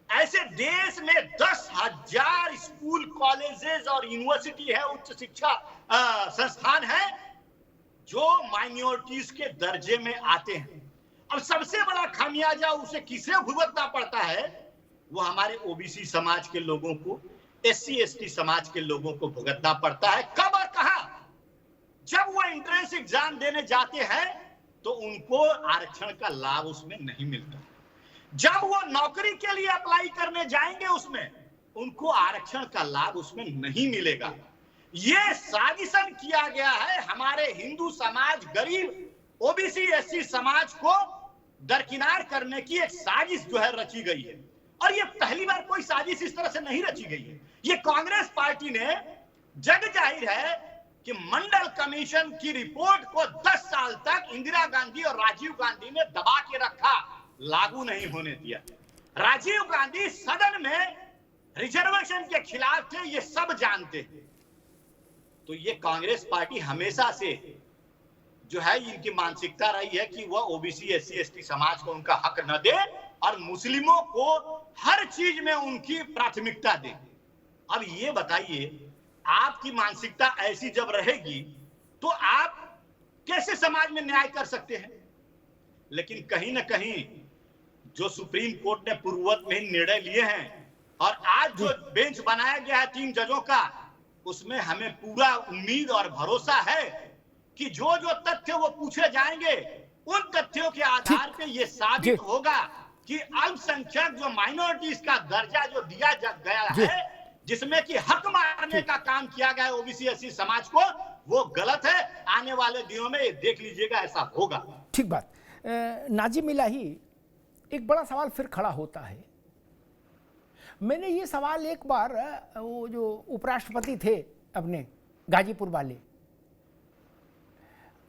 ऐसे देश में 10,000 स्कूल, कॉलेजेस और यूनिवर्सिटी है, उच्च शिक्षा संस्थान है जो माइनॉरिटीज के दर्जे में आते हैं। अब सबसे बड़ा खामियाजा उसे किसे भुगतना पड़ता है? वो हमारे ओबीसी समाज के लोगों को, एससी एसटी समाज के लोगों को भुगतना पड़ता है। कब और कहां? जब वो एंट्रेंस एग्जाम देने जाते हैं तो उनको आरक्षण का लाभ उसमें नहीं मिलता। जब वो नौकरी के लिए अप्लाई करने जाएंगे उसमें उनको आरक्षण का लाभ उसमें नहीं मिलेगा। ये साजिशन किया गया है, हमारे हिंदू समाज, गरीब ओबीसी एससी समाज को दरकिनार करने की एक साजिश जो है रची गई है। और ये पहली बार कोई साजिश इस तरह से नहीं रची गई है। ये कांग्रेस पार्टी ने जग जाहिर है कि मंडल कमीशन की रिपोर्ट को 10 साल तक इंदिरा गांधी और राजीव गांधी ने दबा के रखा, लागू नहीं होने दिया। राजीव गांधी सदन में रिजर्वेशन के खिलाफ थे, ये सब जानते हैं। तो ये कांग्रेस पार्टी हमेशा से जो है, इनकी मानसिकता रही है कि वह ओबीसी एससी एसटी समाज को उनका हक न दे और मुस्लिमों को हर चीज में उनकी प्राथमिकता दे। अब ये बताइए, आपकी मानसिकता ऐसी जब रहेगी तो आप कैसे समाज में न्याय कर सकते हैं? लेकिन कहीं ना कहीं जो सुप्रीम कोर्ट ने पूर्ववत में निर्णय लिए हैं और आज जो बेंच बनाया गया है 3 जजों का, उसमें हमें पूरा उम्मीद और भरोसा है कि जो जो तथ्य वो पूछे जाएंगे, उन तथ्यों के आधार पे ये साबित होगा कि अल्पसंख्यक जो माइनॉरिटीज का दर्जा जो दिया गया है, जिसमें कि हक मारने का काम किया गया है ओबीसी एससी समाज को, वो गलत है। आने वाले दिनों में ये देख लीजिएगा ऐसा होगा। ठीक बात। नाजिम इलाही, एक बड़ा सवाल फिर खड़ा होता है। मैंने ये सवाल एक बार वो जो उपराष्ट्रपति थे अपने गाजीपुर वाले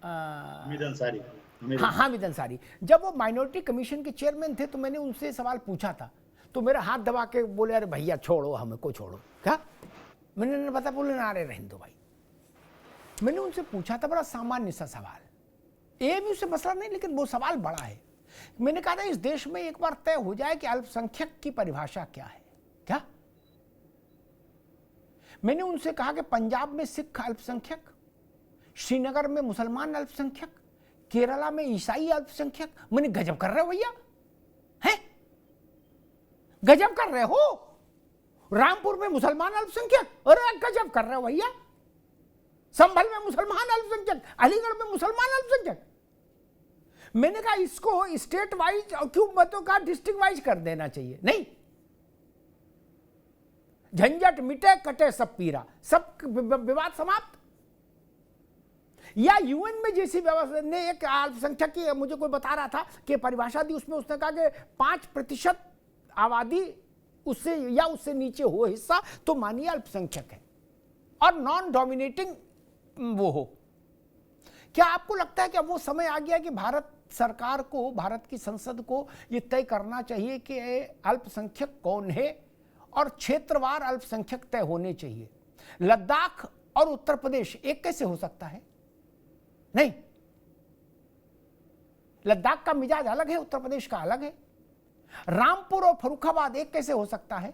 हामिद अंसारी, जब वो माइनॉरिटी कमीशन के चेयरमैन थे तो मैंने उनसे सवाल पूछा था, तो मेरा हाथ दबा के बोले अरे भैया छोड़ो, हमको छोड़ो। क्या मैंने पता, बोले ना अरे रहने दो भाई। मैंने उनसे पूछा था, बड़ा सामान्य सा सवाल, एएमयू से मसला नहीं, लेकिन वो सवाल बड़ा है। मैंने कहा था इस देश में एक बार तय हो जाए कि अल्पसंख्यक की परिभाषा क्या है। क्या मैंने उनसे कहा कि पंजाब में सिख अल्पसंख्यक, श्रीनगर में मुसलमान अल्पसंख्यक, केरला में ईसाई अल्पसंख्यक। मैंने गजब कर रहे हो भैया, हैं गजब कर रहे हो। रामपुर में मुसलमान अल्पसंख्यक, अरे गजब कर रहे हो भैया। संभल में मुसलमान अल्पसंख्यक, अलीगढ़ में मुसलमान अल्पसंख्यक। मैंने कहा इसको स्टेट वाइज और क्यों मतों का डिस्ट्रिक्ट वाइज कर देना चाहिए। नहीं, झंझट मिटे कटे सब पीरा, सब विवाद समाप्त। या यूएन में जैसी व्यवस्था ने एक अल्पसंख्यक की, मुझे कोई बता रहा था कि परिभाषा दी, उसमें उसने कहा कि 5% आबादी उससे या उससे नीचे हो हिस्सा तो मानिए अल्पसंख्यक है, और नॉन डोमिनेटिंग वो हो। क्या आपको लगता है कि अब वो समय आ गया कि भारत सरकार को, भारत की संसद को ये तय करना चाहिए कि अल्पसंख्यक कौन है और क्षेत्रवार अल्पसंख्यक तय होने चाहिए? लद्दाख और उत्तर प्रदेश एक कैसे हो सकता है? नहीं, लद्दाख का मिजाज अलग है, उत्तर प्रदेश का अलग है। रामपुर और फर्रुखाबाद एक कैसे हो सकता है?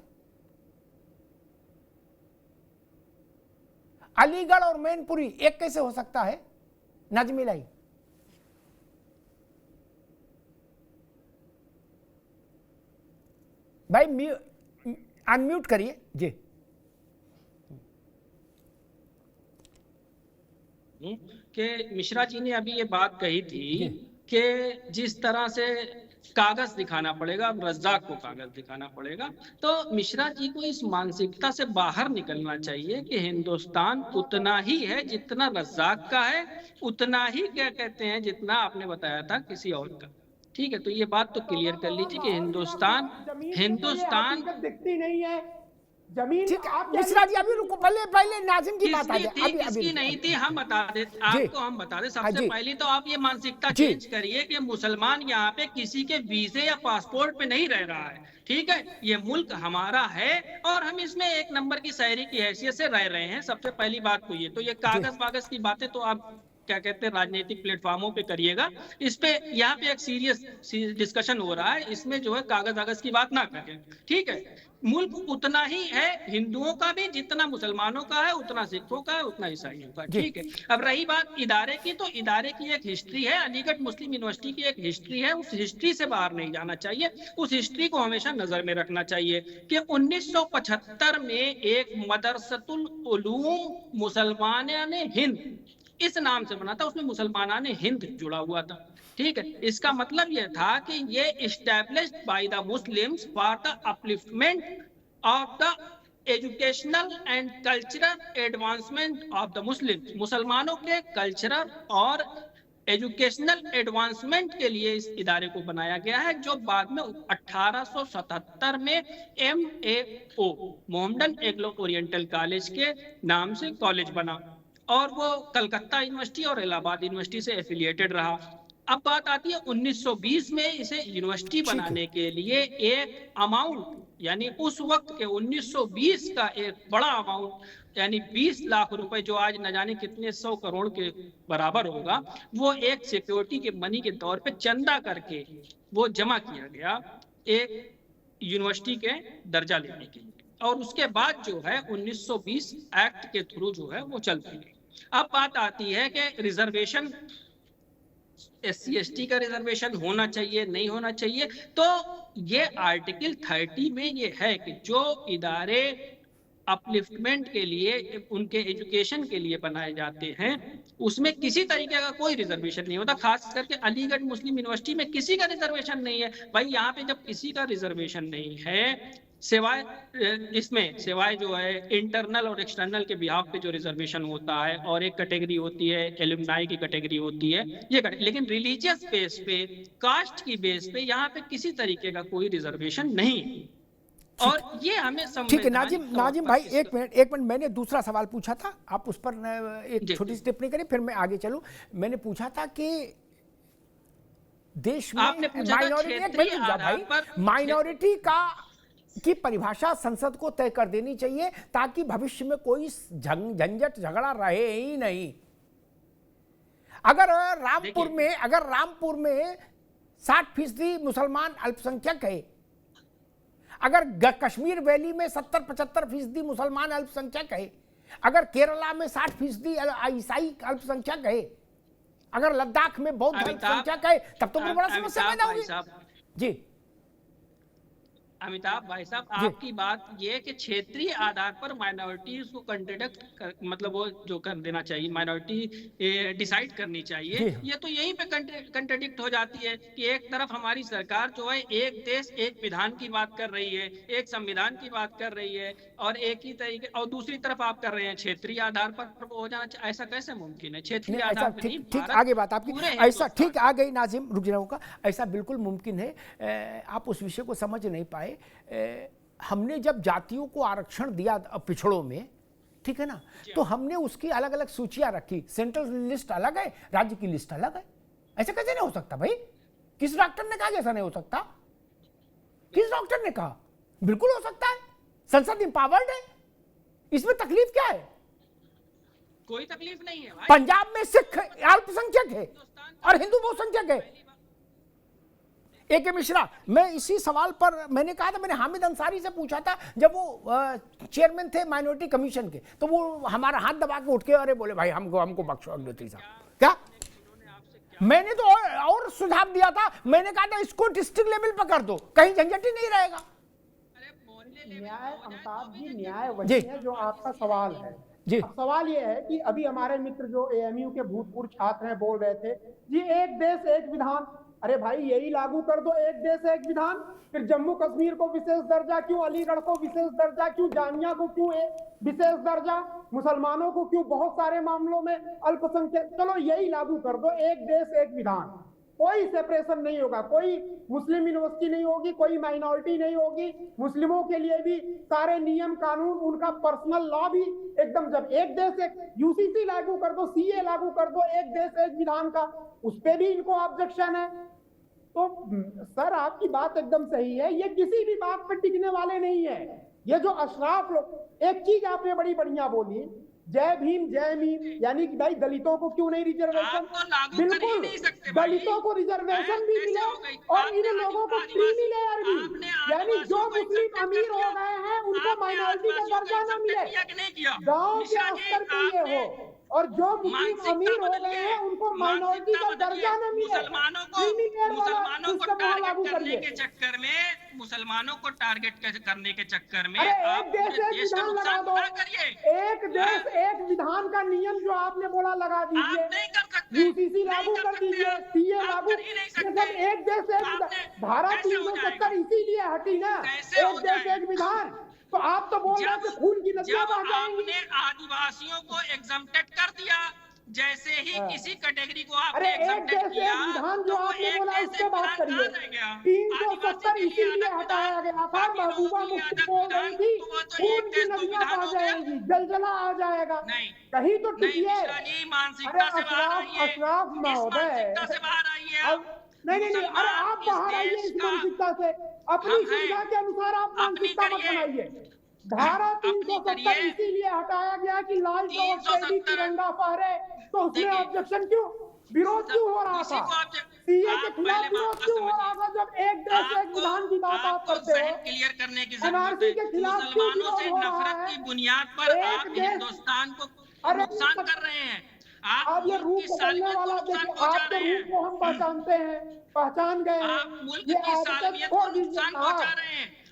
अलीगढ़ और मैनपुरी एक कैसे हो सकता है? नाज़िम इलाही, भाई अनम्यूट करिए जी। कि मिश्रा जी ने अभी ये बात कही थी कि जिस तरह से कागज दिखाना पड़ेगा, अब रज्जाक को कागज दिखाना पड़ेगा, तो मिश्रा जी को इस मानसिकता से बाहर निकलना चाहिए कि हिंदुस्तान उतना ही है जितना रज्जाक का है, उतना ही क्या कहते हैं जितना आपने बताया था किसी और का। ठीक है, तो ये बात तो क्लियर कर लीजिए कि हिंदुस्तान दिखती नहीं है जमीन। ठीक है मिश्रा जी, अभी रुको, पहले नाजिम की बात आ जाए। किसकी नहीं थी हम बता दे, आपको हम बता दें। सबसे पहले तो आप ये मानसिकता चेंज करिए कि मुसलमान यहाँ पे किसी के वीजे या पासपोर्ट पे नहीं रह रहा है। ठीक है, ये मुल्क हमारा है और हम इसमें एक नंबर की शहरी की हैसियत से रह रहे हैं। सबसे पहली बात तो ये, तो ये कागज वागज की बातें तो आप क्या कहते हैं राजनीतिक प्लेटफॉर्मों पे करिएगा। इस पे यहाँ पे एक सीरियस डिस्कशन हो रहा है, इसमें जो है कागज वागज की बात ना करें। ठीक है, मुल्क उतना ही है हिंदुओं का भी जितना मुसलमानों का है, उतना सिखों का है, उतना ईसाइयों का। ठीक है, अब रही बात इदारे की, तो इदारे की एक हिस्ट्री है, अलीगढ़ मुस्लिम यूनिवर्सिटी की एक हिस्ट्री है। उस हिस्ट्री से बाहर नहीं जाना चाहिए, उस हिस्ट्री को हमेशा नजर में रखना चाहिए कि 1975 में एक मदरसतुल उलूम मुसलमाने हिंद इस नाम से बना था, उसमें मुसलमानाने हिंद जुड़ा हुआ था। ठीक है, इसका मतलब यह था कि ये established by the Muslims for the upliftment of the educational and cultural advancement of the Muslims. मुसलमानों के कल्चरल और एजुकेशनल एडवांसमेंट के लिए इस इदारे को बनाया गया है, जो बाद में 1877 में MAO मोहम्मदन एग्लो ओरिएंटल कॉलेज के नाम से कॉलेज बना और वो कलकत्ता यूनिवर्सिटी और इलाहाबाद यूनिवर्सिटी से एफिलिएटेड रहा। अब बात आती है 1920 में इसे यूनिवर्सिटी बनाने के लिए एक अमाउंट, यानी उस वक्त के 1920 का एक बड़ा अमाउंट, यानी 20 लाख रुपए, जो आज न जाने कितने 100 करोड़ के बराबर होगा, वो एक सिक्योरिटी के मनी के तौर पे चंदा करके वो जमा किया गया एक यूनिवर्सिटी के दर्जा लेने के लिए। और उसके बाद जो है 1920 एक्ट के थ्रू जो है वो चलती है। अब बात आती है कि रिजर्वेशन, SC ST का रिजर्वेशन होना चाहिए नहीं होना चाहिए, तो ये आर्टिकल 30 में ये है कि जो इदारे अपलिफ्टमेंट के लिए, उनके एजुकेशन के लिए बनाए जाते हैं, उसमें किसी तरीके का कोई रिजर्वेशन नहीं होता। खास करके अलीगढ़ मुस्लिम यूनिवर्सिटी में किसी का रिजर्वेशन नहीं है। भाई यहाँ पे जब किसी का रिजर्वेशन नहीं है, सिवाय इसमें सिवाय जो है इंटरनल और एक्सटर्नल के बिहाफ पे जो रिजर्वेशन होता है, और एक कैटेगरी होती है एलुमनाई की कैटेगरी होती है, ये लेकिन रिलीजियस बेस पे, कास्ट की बेस पे यहाँ पे किसी तरीके का कोई रिजर्वेशन नहीं है। और ये हमें ठीक है नाजिम भाई, एक मिनट, मैंने दूसरा सवाल पूछा था, आप उस पर एक छोटी सी टिप्पणी करें, फिर मैं आगे चलूं। मैंने पूछा था कि देश में माइनॉरिटी की परिभाषा संसद को तय कर देनी चाहिए, ताकि भविष्य में कोई झंझट झगड़ा रहे ही नहीं। अगर रामपुर में 60% मुसलमान अल्पसंख्यक है, अगर कश्मीर वैली में 70-75% मुसलमान अल्पसंख्यक है, अगर केरला में 60% ईसाई अल्पसंख्यक है, अगर लद्दाख में बौद्ध अल्पसंख्यक है, तब तो बड़ा समस्या पैदा होगी। जी अमिताभ भाई साहब, आपकी बात ये कि क्षेत्रीय आधार पर माइनॉरिटीज को मतलब वो जो कर देना चाहिए, माइनॉरिटी डिसाइड करनी चाहिए, ये तो यहीं पे कंट्रडिक्ट हो जाती है कि एक तरफ हमारी सरकार जो है एक देश एक विधान की बात कर रही है, एक संविधान की बात कर रही है, और एक ही तरीके, और दूसरी तरफ आप कर रहे हैं क्षेत्रीय आधार पर वो हो जाना चाहिए। ऐसा कैसे मुमकिन है? क्षेत्रीय आधार पर ठीक आगे बात आपकी ऐसा ठीक आ गई नाजिम, रुक जाऊंगा। ऐसा बिल्कुल मुमकिन है, आप उस विषय को समझ नहीं पाए। हमने जब जातियों को आरक्षण दिया पिछड़ों में, ठीक है ना, तो हमने उसकी अलग अलग सूचियां रखी। सेंट्रल लिस्ट अलग है, राज्य की लिस्ट अलग है। ऐसा कैसे नहीं हो सकता भाई? किस डॉक्टर ने कहा ऐसा नहीं हो सकता? किस डॉक्टर ने कहा? बिल्कुल हो सकता है, संसद इंपावर्ड है, इसमें तकलीफ क्या है? कोई तकलीफ नहीं है भाई। पंजाब में सिख अल्पसंख्यक है और हिंदू बहुसंख्यक है। A.K. मिश्रा, मैं इसी सवाल पर मैंने कहा था, मैंने हामिद अंसारी से पूछा था जब वो चेयरमैन थे माइनॉरिटी कमीशन के, तो वो हमारा हाथ दबा के उठ के अरे बोले भाई हमको बख्शो अग्निहोत्री साहब। क्या मैंने तो और सुझाव दिया था, मैंने कहा था इसको डिस्ट्रिक्ट लेवल पर कर दो, कहीं झंझट ही नहीं रहेगा। न्याय अमिताभ जी, न्याय वही है जो आपका सवाल है जी। सवाल ये है कि अभी हमारे मित्र जो AMU के भूतपूर्व छात्र हैं बोल रहे थे जी, एक देश एक विधान। अरे भाई यही लागू कर दो, एक देश एक विधान। फिर जम्मू कश्मीर को विशेष दर्जा क्यों, अलीगढ़ को विशेष दर्जा क्यों, जामिया को क्यों विशेष दर्जा, मुसलमानों को क्यों बहुत सारे मामलों में अल्पसंख्यक, चलो यही लागू कर दो, एक देश एक विधान। कोई सेपरेशन नहीं होगा, कोई मुस्लिम यूनिवर्सिटी नहीं होगी, कोई माइनॉरिटी नहीं होगी, मुस्लिमों के लिए भी सारे नियम कानून, उनका पर्सनल लॉ भी एकदम। जब एक देश एक UCC लागू कर दो, CA लागू कर दो, एक देश एक विधान का, उस पे भी इनको ऑब्जेक्शन है। तो सर आपकी बात एकदम सही है, ये किसी भी बात पर टिकने वाले नहीं है। ये जो अशराफ लोग, एक चीज आपने बड़ी बढ़िया बोली, जय भीम जय मीम, यानी कि भाई दलितों को क्यों नहीं रिजर्वेशन? बिल्कुल, दलितों को रिजर्वेशन भी मिले और इन लोगों को क्रीमी लेयर भी, यानी जो मुस्लिम अमीर हो गए हैं उनको माइनॉरिटी का दर्जा न मिले, गांव के स्तर पे ये हो, और जो मुस्लिम अमीर हो गए हैं उनको माइनॉरिटी का दर्जा न मिले। मुसलमानों को टारगेट करने के चक्कर में, मुसलमानों को टारगेट करने के चक्कर में एक देश एक विधान लगा दो, एक देश एक विधान का नियम जो आपने बोला लगा दीजिए, UCC लागू कर दीजिए, CA लागू, एक देश एक धारा 370 इसीलिए हटी ना, एक देश एक विधान। तो आप तो बोल रहे हैं खून की नदियां बह जाएंगी। आपने आदिवासियों को एग्जम्प्टेड कर दिया, जैसे ही किसी कैटेगरी को आपने एग्जम्प्टेड किया, विधान जो आपने बोला उससे बात करिए। 370 इसीलिए हटाया गया था, महबूबा मुफ्ती बोल रही थी खून की नदियां बह जाएंगी, जलजला आ जाएगा, कहीं तो टिकिए। अशराफ महोदय, नहीं, अरे आप बाहर आइए इस मानसिकता से, अपनी सुविधा के अनुसार आप मानसिकता मत बनाइए। धारा 370 इसीलिए हटाया गया कि लाल चौक पे भी तिरंगा फहरे, तो उसमें ऑब्जेक्शन क्यों, विरोध क्यों हो रहा था? CA के खिलाफ विरोध क्यों हो रहा था? जब एक देश एक विधान की बात आप करते हो, क्लियर करने की NRC के खिलाफ क्यों विरोध हो रहा है? की बुनियाद पर आप हिंदुस्तान को नुकसान कर रहे हैं। आप ये रूप बदलने वाला देखिए, आपके रूप को हम पहचानते हैं, पहचान गए हैं, ये आदत छोड़ दीजिए।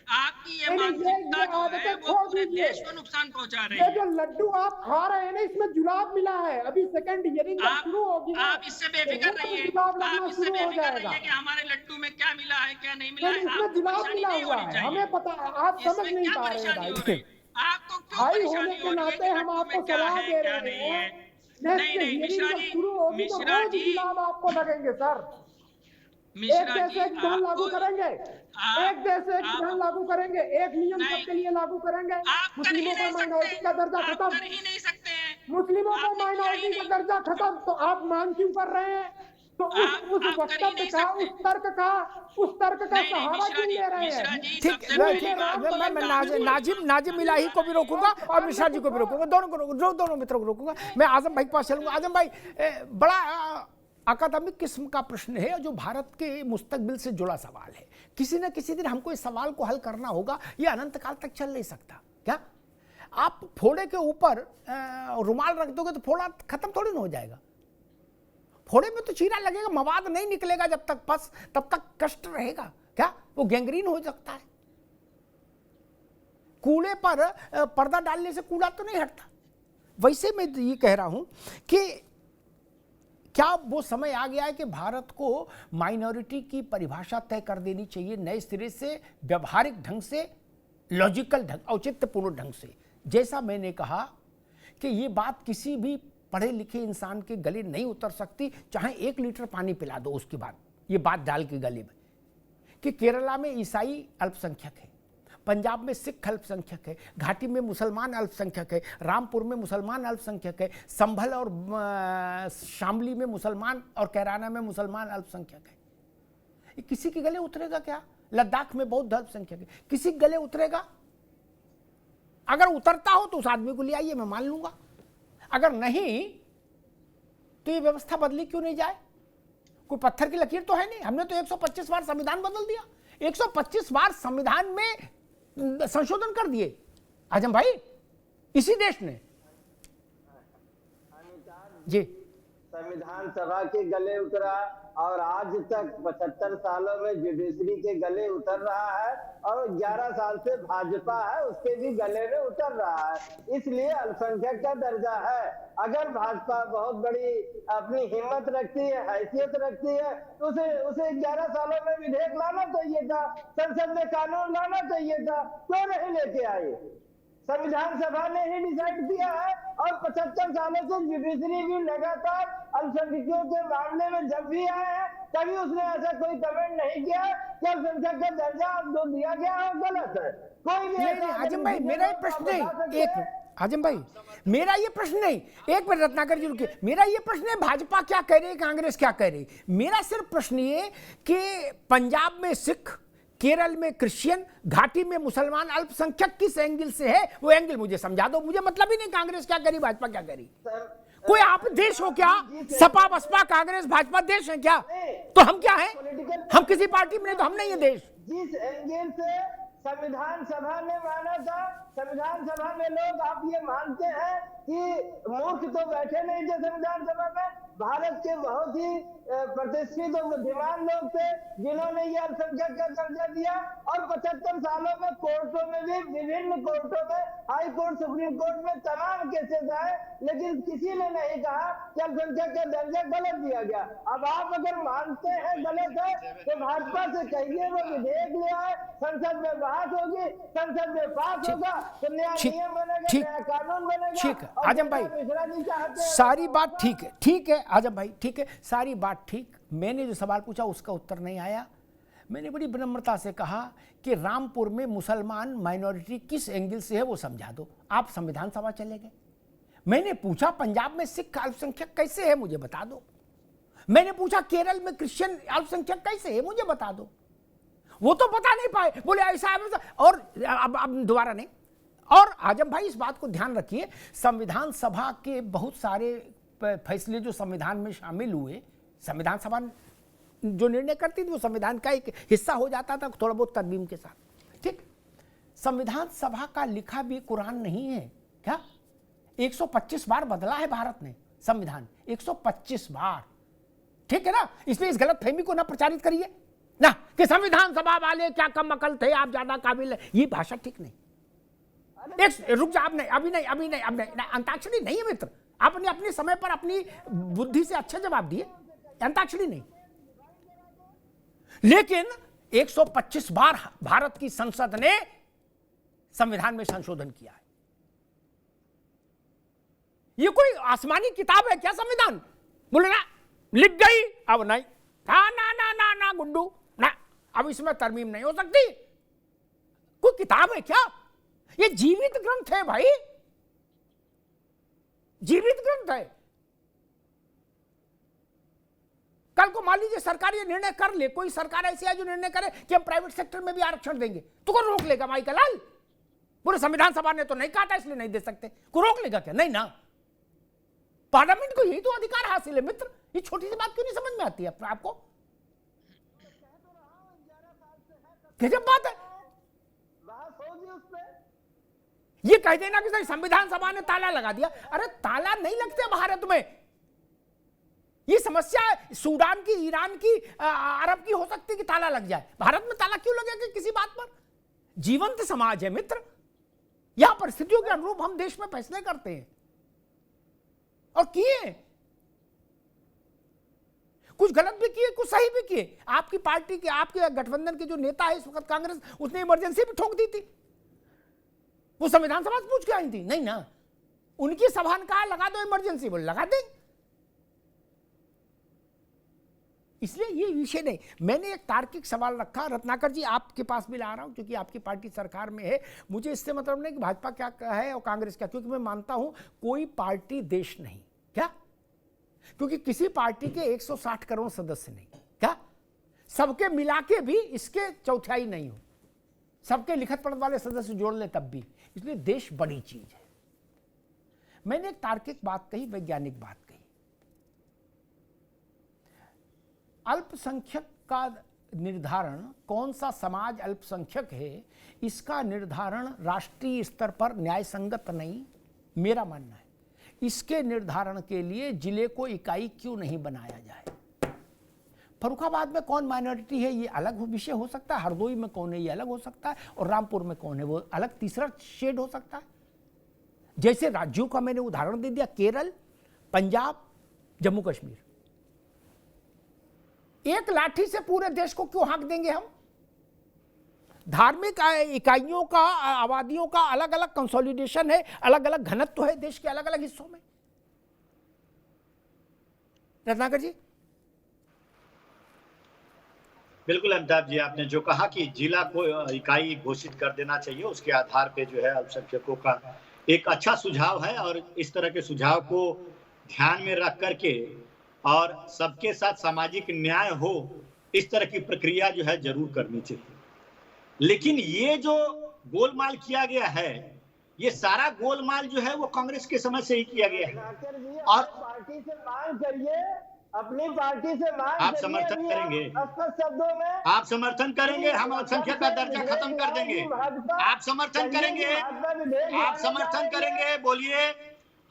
आपकी ये नहीं, मानसिकता जो है आदतें वो छोड़ पूरे दीजिए। देश को नुकसान पहुंचा रही ये है। जो लड्डू आप खा रहे हैं ना, इसमें जुलाब मिला है। अभी सेकंड हियरिंग जब शुरू होगी ना, आप इससे बेफिक्र तो रहिए, जुलाब आप लगना इससे शुरू हो बेफिक्र जाएगा। रहिए कि हमारे लड्डू में क्या मिला है क्या नहीं मिला नहीं, है। इसमें आपको जुलाब परेशानी मिला नहीं हुआ होनी है, चाहिए। हमें पता, आप समझ इसमें नहीं क्या पा रहे हैं परेशानी हो भाई। रही? आपको क्यों भाई परेशानी होने हो के रही है नाते कि हम लड्डू आपको में क्या सलाह है दे क्या रहे नहीं है? हैं। नेक्स्ट नहीं नहीं हियरिंग मिश्रा जब जी, शुरू होगी तो मिश्रा रोज जी, जुलाब आपको लगेंगे सर। एक मिश्रा देश जी, एक विधान लागू आपको करेंगे, एक देश एक विधान लागू करेंगे, एक नियम नहीं, सबके लिए लागू करेंगे। आप कर ही मुस्लिमों नहीं को माइनॉरिटी सकते, का दर्जा आप खत्म, कर ही नहीं सकते हैं। मुस्लिमों को आपने किया ही माइनॉरिटी का नहीं। दर्जा खत्म, तो आप मांग क्यों कर रहे हैं? तो उस आप कर ही वक्तव्य नहीं का, सकते। उस तर्क का नहीं नहीं सहारा मिश्रा क्यों जी, ले रहे मिश्रा हैं? जी ठीक सबसे है, पहली ठीक बात है, तो मैं नाजिम इलाही को भी रोकूंगा और मिश्रा जी को भी रोकूंगा, दोनों मित्रों को रोकूंगा। मैं आजम भाई के पास चलूंगा। आजम भाई, बड़ा अकादमिक किस्म का प्रश्न है जो भारत के मुस्तकबिल से जुड़ा सवाल है। किसी न किसी दिन हमको इस सवाल को हल करना होगा, ये अनंत काल तक चल नहीं सकता। क्या आप फोड़े के ऊपर रुमाल रख दोगे तो फोड़ा खत्म थोड़ी ना हो जाएगा? फोड़े में तो चीरा लगेगा, मवाद नहीं निकलेगा जब तक पस, तब तक कष्ट रहेगा। क्या वो गैंग्रीन हो सकता है? कूड़े पर पर्दा डालने से कूड़ा तो नहीं हटता। वैसे मैं ये कह रहा हूं कि क्या वो समय आ गया है कि भारत को माइनॉरिटी की परिभाषा तय कर देनी चाहिए नए सिरे से, व्यवहारिक ढंग से, लॉजिकल ढंग, औचित्यपूर्ण ढंग से। जैसा मैंने कहा कि ये बात किसी भी पढ़े लिखे इंसान के गले नहीं उतर सकती, चाहे 1 लीटर पानी पिला दो उसके बाद ये बात डाल के गले में, कि केरला में ईसाई अल्पसंख्यक है, पंजाब में सिख अल्पसंख्यक है, घाटी में मुसलमान अल्पसंख्यक है, रामपुर में मुसलमान अल्पसंख्यक है, संभल और शामली में मुसलमान और कैराना में मुसलमान अल्पसंख्यक है। ये किसी के गले उतरेगा क्या? लद्दाख में बौद्ध अल्पसंख्यक है, किसी के गले उतरेगा? अगर उतरता हो तो उस आदमी को ले आइए, मैं मान लूंगा। अगर नहीं तो ये व्यवस्था बदली क्यों नहीं जाए? कोई पत्थर की लकीर तो है नहीं। हमने तो 125 बार संविधान बदल दिया, 125 बार संविधान में संशोधन कर दिए आजम भाई, इसी देश ने। जी, संविधान सभा के गले उतरा और आज तक 75 सालों में जुडिशरी के गले उतर रहा है, और 11 साल से भाजपा है उसके भी गले में उतर रहा है। इसलिए अल्पसंख्यक का दर्जा है। अगर भाजपा बहुत बड़ी अपनी हिम्मत रखती है, हैसियत रखती है, तो उसे 11 सालों में विधेयक लाना चाहिए था, संसद में कानून लाना चाहिए था, क्यों नहीं लेके आए? संविधान सभा ने ही डिसाइड किया है, और 75 सालों से जुडिशरी भी लगातार अल्पसंख्यकों के मामले में जब भी आए हैं, कभी उसने ऐसा कोई कमेंट नहीं किया कि अल्पसंख्यक का दर्जा जो दिया गया है गलत है। कोई भी नहीं, आजम भाई मेरा ये प्रश्न नहीं, एक मिनट आजम भाई, मेरा ये प्रश्न नहीं, एक मिनट रत्नाकर जी रुकिए, मेरा ये प्रश्न है भाजपा क्या कह रही है, कांग्रेस क्या कह रही है? मेरा सिर्फ प्रश्न ये कि पंजाब में सिख, केरल में क्रिश्चियन, घाटी में मुसलमान अल्पसंख्यक किस एंगल से है, वो एंगल मुझे समझा दो। मुझे मतलब ही नहीं कांग्रेस क्या करी, भाजपा क्या करी। कोई आप देश हो क्या? सपा बसपा कांग्रेस भाजपा देश है क्या? तो हम क्या हैं? हम किसी पार्टी में नहीं, तो हम नहीं है देश। जिस एंगल से संविधान सभा ने माना था, संविधान सभा में लोग, आप ये मानते हैं कि मूर्ख तो बैठे नहीं थे संविधान सभा में, भारत के बहुत ही प्रतिष्ठित और बुद्धिमान लोग थे जिन्होंने ये अल्पसंख्यक का दर्जा दिया। और 75 सालों में कोर्टों में भी, विभिन्न कोर्टों में, हाई कोर्ट, सुप्रीम कोर्ट में तमाम केसेस आए, लेकिन किसी ने नहीं कहा कि अल्पसंख्यक का दर्जा गलत दिया गया। अब आप अगर मानते हैं गलत है तो भाजपा से कहिए वो विधेयक ले आए, संसद में बात होगी, संसद में पास होगा, तो नया नियम बनेगा, नया कानून बनेगा। ठीक है आजम भाई, सारी बात ठीक है, ठीक है आजम भाई, ठीक है, सारी बात ठीक। मैंने जो सवाल पूछा उसका उत्तर नहीं आया। मैंने बड़ी विनम्रता से कहा कि रामपुर में मुसलमान माइनॉरिटी किस एंगल से है वो समझा दो। आप संविधान सभा चले गए। मैंने पूछा पंजाब में सिख अल्पसंख्यक कैसे है, मुझे बता दो। मैंने पूछा केरल में क्रिश्चियन अल्पसंख्यक कैसे है, मुझे बता दो। वो तो बता नहीं पाए, बोले ऐसा है। और अब दोबारा नहीं। और आजम भाई इस बात को ध्यान रखिए, संविधान सभा के बहुत सारे फैसले जो संविधान में शामिल हुए, संविधान सभा जो निर्णय करती थी वो संविधान का एक हिस्सा हो जाता था, थोड़ा बहुत तरमीम के साथ। ठीक, संविधान सभा का लिखा भी कुरान नहीं है क्या? 125 बार बदला है भारत ने संविधान, 125 बार। ठीक है ना? इसलिए इस गलत फहमी को ना प्रचारित करिए। ना कि संविधान सभा वाले क्या कम अकल थे, आप ज्यादा काबिल है, ये भाषा ठीक नहीं। एक रुक जा, अभी नहीं, अंताक्षरी नहीं है मित्र, आपने अपने समय पर अपनी बुद्धि से अच्छे जवाब दिए, अंताक्षरी नहीं। लेकिन 125 बार भारत की संसद ने संविधान में संशोधन किया है। ये कोई आसमानी किताब है क्या संविधान? बोले ना लिख गई, अब नहीं, ना गुड्डू ना, अब इसमें तरमीम नहीं हो सकती। कोई किताब है क्या? ये जीवित ग्रंथ है भाई, जीवित ग्रंथ है। कल को मान लीजिए सरकार ये निर्णय कर ले, कोई सरकार ऐसी है जो निर्णय करे कि हम प्राइवेट सेक्टर में भी आरक्षण देंगे, तो कौन रोक लेगा? माई का लाल, पूरे संविधान सभा ने तो नहीं कहा था इसलिए नहीं दे सकते, कोई रोक लेगा क्या? नहीं ना, पार्लियामेंट को यही तो अधिकार हासिल है मित्र। ये छोटी सी बात क्यों नहीं समझ में आती है आपको? गजब बात है। ये कह देना कि संविधान सभा ने ताला लगा दिया, अरे ताला नहीं लगते भारत में। ये समस्या सूडान की, ईरान की, अरब की हो सकती है कि ताला लग जाए, भारत में ताला क्यों लगेगा किसी बात पर? जीवंत समाज है मित्र, यहां परिस्थितियों के अनुरूप हम देश में फैसले करते हैं और किए, कुछ गलत भी किए, कुछ सही भी किए। आपकी पार्टी के, आपके गठबंधन के जो नेता है इस वक्त कांग्रेस, उसने इमरजेंसी भी ठोक दी थी, वो संविधान सभा से पूछ के आई थी, नहीं ना, उनकी सभा ने कहा लगा दो इमरजेंसी, बोले लगा दें। इसलिए ये विषय नहीं। मैंने एक तार्किक सवाल रखा, रत्नाकर जी आपके पास भी ला रहा हूं क्योंकि आपकी पार्टी सरकार में है। मुझे इससे मतलब नहीं कि भाजपा क्या है और कांग्रेस क्या, क्योंकि मैं मानता हूं कोई पार्टी देश नहीं, क्या, क्योंकि किसी पार्टी के 160 करोड़ सदस्य नहीं, क्या, सबके मिला के भी इसके चौथाई नहीं हो, सबके लिखत पढ़त वाले सदस्य जोड़ ले तब भी, इसलिए देश बड़ी चीज है। मैंने एक तार्किक बात कही, वैज्ञानिक बात कही। अल्पसंख्यक का निर्धारण, कौन सा समाज अल्पसंख्यक है, इसका निर्धारण राष्ट्रीय स्तर पर न्याय संगत नहीं, मेरा मानना है। इसके निर्धारण के लिए जिले को इकाई क्यों नहीं बनाया जाए? फर्रुखाबाद में कौन माइनॉरिटी है ये अलग विषय हो सकता है, हरदोई में कौन है ये अलग हो सकता है, और रामपुर में कौन है वो अलग तीसरा शेड हो सकता है। जैसे राज्यों का मैंने उदाहरण दे दिया, केरल, पंजाब, जम्मू कश्मीर। एक लाठी से पूरे देश को क्यों हाँक देंगे हम? धार्मिक इकाइयों का, आबादियों का अलग अलग कंसोलिडेशन है, अलग अलग घनत्व है देश के अलग अलग हिस्सों में। रत्नाकर जी। बिल्कुल अमिताभ जी, आपने जो कहा कि जिला को इकाई घोषित कर देना चाहिए, उसके आधार पे जो है अल्पसंख्यकों का एक अच्छा सुझाव है, और इस तरह के सुझाव को ध्यान में रख करके और सबके साथ सामाजिक न्याय हो, इस तरह की प्रक्रिया जो है जरूर करनी चाहिए। लेकिन ये जो गोलमाल किया गया है, ये सारा गोलमाल जो है वो कांग्रेस के समय से ही किया गया है। और पार्टी से मांग करिए, अपनी पार्टी से मांग, आप समर्थन करेंगे, स्पष्ट शब्दों में आप समर्थन करेंगे, हम अल्पसंख्यक का दर्जा खत्म कर देंगे। आप समर्थन करेंगे, आप समर्थन करेंगे, बोलिए,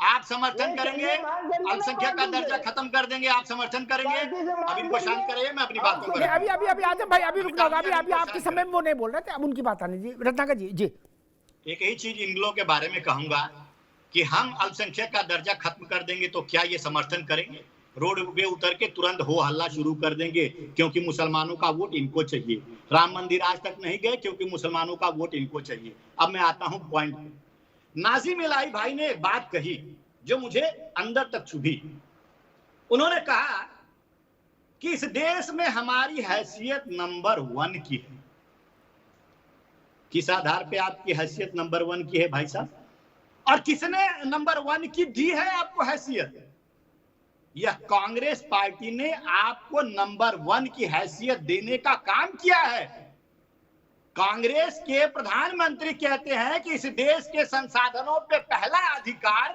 आप समर्थन करेंगे, अल्पसंख्यक का दर्जा खत्म कर देंगे, आप समर्थन करेंगे। अब इनको शांत करिए, मैं अपनी बात को करूं। अभी आजम भाई अभी रुक जाओ, अभी आपके समय में वो नहीं बोल रहे थे, अब उनकी बात आने जी। रत्नाकर जी। जी, एक ही चीज इन लोगों के बारे में कहूंगा कि हम अल्पसंख्यक का दर्जा खत्म कर देंगे तो क्या ये समर्थन करेंगे? रोड पे उतर के तुरंत हो हल्ला शुरू कर देंगे क्योंकि मुसलमानों का वोट इनको चाहिए। राम मंदिर आज तक नहीं गए क्योंकि मुसलमानों का वोट इनको चाहिए। अब मैं आता हूं पॉइंट पे। नाजिम इलाही भाई ने एक बात कही जो मुझे अंदर तक छुभी। उन्होंने कहा कि इस देश में हमारी हैसियत नंबर 1 की है। किस आधार पे आपकी हैसियत नंबर 1 की है भाई साहब? और किसने नंबर 1 की दी है आपको हैसियत? यह कांग्रेस पार्टी ने आपको नंबर 1 की हैसियत देने का काम किया है। कांग्रेस के प्रधानमंत्री कहते हैं कि इस देश के संसाधनों पे पहला अधिकार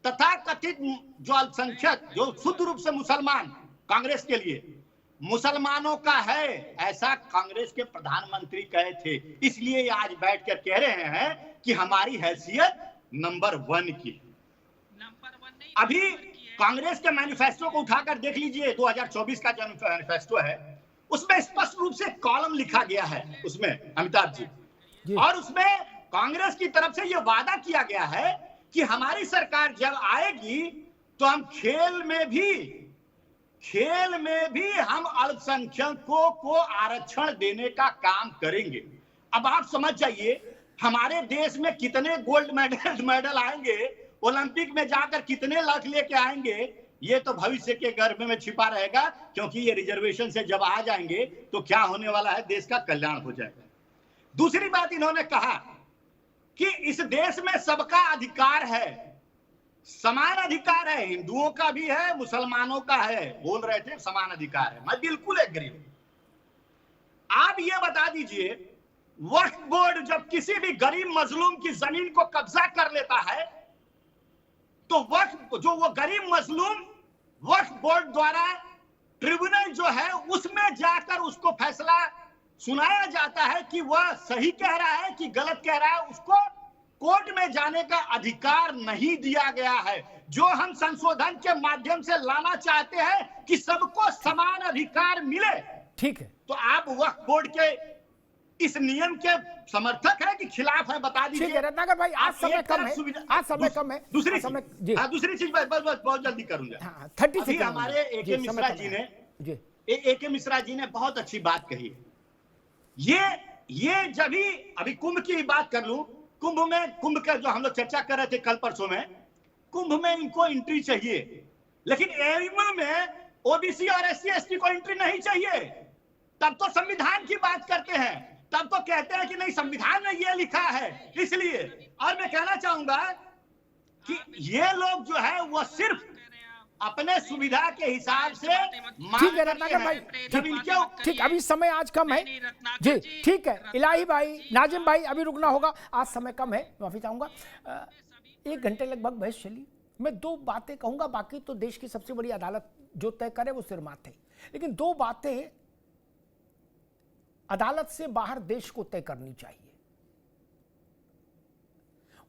तथा कथित जो अल्पसंख्यक, जो शुद्ध रूप से मुसलमान, कांग्रेस के लिए मुसलमानों का है, ऐसा कांग्रेस के प्रधानमंत्री कहे थे। इसलिए आज बैठकर कह रहे हैं कि हमारी हैसियत नंबर 1 की। अभी कांग्रेस के मैनिफेस्टो को उठाकर देख लीजिए, 2024 का जो मैनिफेस्टो है उसमें स्पष्ट रूप से कॉलम लिखा गया है उसमें अमिताभ जी, और उसमें कांग्रेस की तरफ से यह वादा किया गया है कि हमारी सरकार जब आएगी तो हम खेल में भी हम अल्पसंख्यकों को आरक्षण देने का काम करेंगे। अब आप समझ जाइए हमारे देश में कितने गोल्ड मेडल आएंगे, ओलंपिक में जाकर कितने लाख लेके आएंगे, ये तो भविष्य के गर्भ में छिपा रहेगा, क्योंकि ये रिजर्वेशन से जब आ जाएंगे तो क्या होने वाला है, देश का कल्याण हो जाएगा। दूसरी बात इन्होंने कहा कि इस देश में सबका अधिकार है, समान अधिकार है, हिंदुओं का भी है, मुसलमानों का है, बोल रहे थे समान अधिकार है। मैं बिल्कुल एग्री हूं। आप ये बता दीजिए, वक्फ बोर्ड जब किसी भी गरीब मजलूम की जमीन को कब्जा कर लेता है तो वो गरीब मजलूम वक्फ बोर्ड द्वारा ट्रिब्यूनल जो है उसमें जाकर उसको फैसला सुनाया जाता है कि वह सही कह रहा है कि गलत कह रहा है, उसको कोर्ट में जाने का अधिकार नहीं दिया गया है। जो हम संशोधन के माध्यम से लाना चाहते हैं कि सबको समान अधिकार मिले, ठीक है, तो आप वक्फ बोर्ड के इस नियम के समर्थक है कि खिलाफ है, बता दीजिए। ठीक है रत्नाकर भाई, आज समय कम है, आज समय कम है। दूसरी चीज बस बहुत जल्दी करूंगा। 30 अभी हमारे ए.के. मिश्रा जी ने बहुत अच्छी बात कही। ये जब भी अभी कुंभ की बात कर लूं, कुंभ का जो हम लोग चर्चा कर रहे थे कल परसों में, कुंभ में इनको एंट्री चाहिए, लेकिन एमयू में ओबीसी और एससी/एसटी को एंट्री नहीं चाहिए। तब तो संविधान की बात करते हैं, तब तो कहते हैं कि नहीं संविधान में ये लिखा है इसलिए। और मैं कहना चाहूंगा कि ये लोग जो है वो सिर्फ अपने सुविधा के हिसाब से ठीक है रत्नाकर भाई, ठीक, अभी समय आज कम है जी, ठीक है इलाही भाई, नाजिम भाई, अभी रुकना होगा, आज समय कम है, माफी चाहूंगा। 1 घंटे लगभग बहस चली, मैं 2 बातें कहूंगा, बाकी तो देश की सबसे बड़ी अदालत जो तय करे वो सिर माथे, लेकिन 2 बातें अदालत से बाहर देश को तय करनी चाहिए।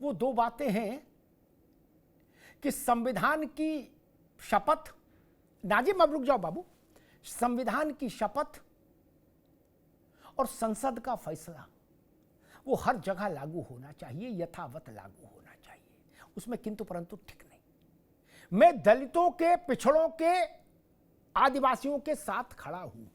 वो 2 बातें हैं कि संविधान की शपथ, नाजिम अब रुक जाओ बाबू, संविधान की शपथ और संसद का फैसला वो हर जगह लागू होना चाहिए, यथावत लागू होना चाहिए, उसमें किंतु परंतु ठीक नहीं। मैं दलितों के, पिछड़ों के, आदिवासियों के साथ खड़ा हूं।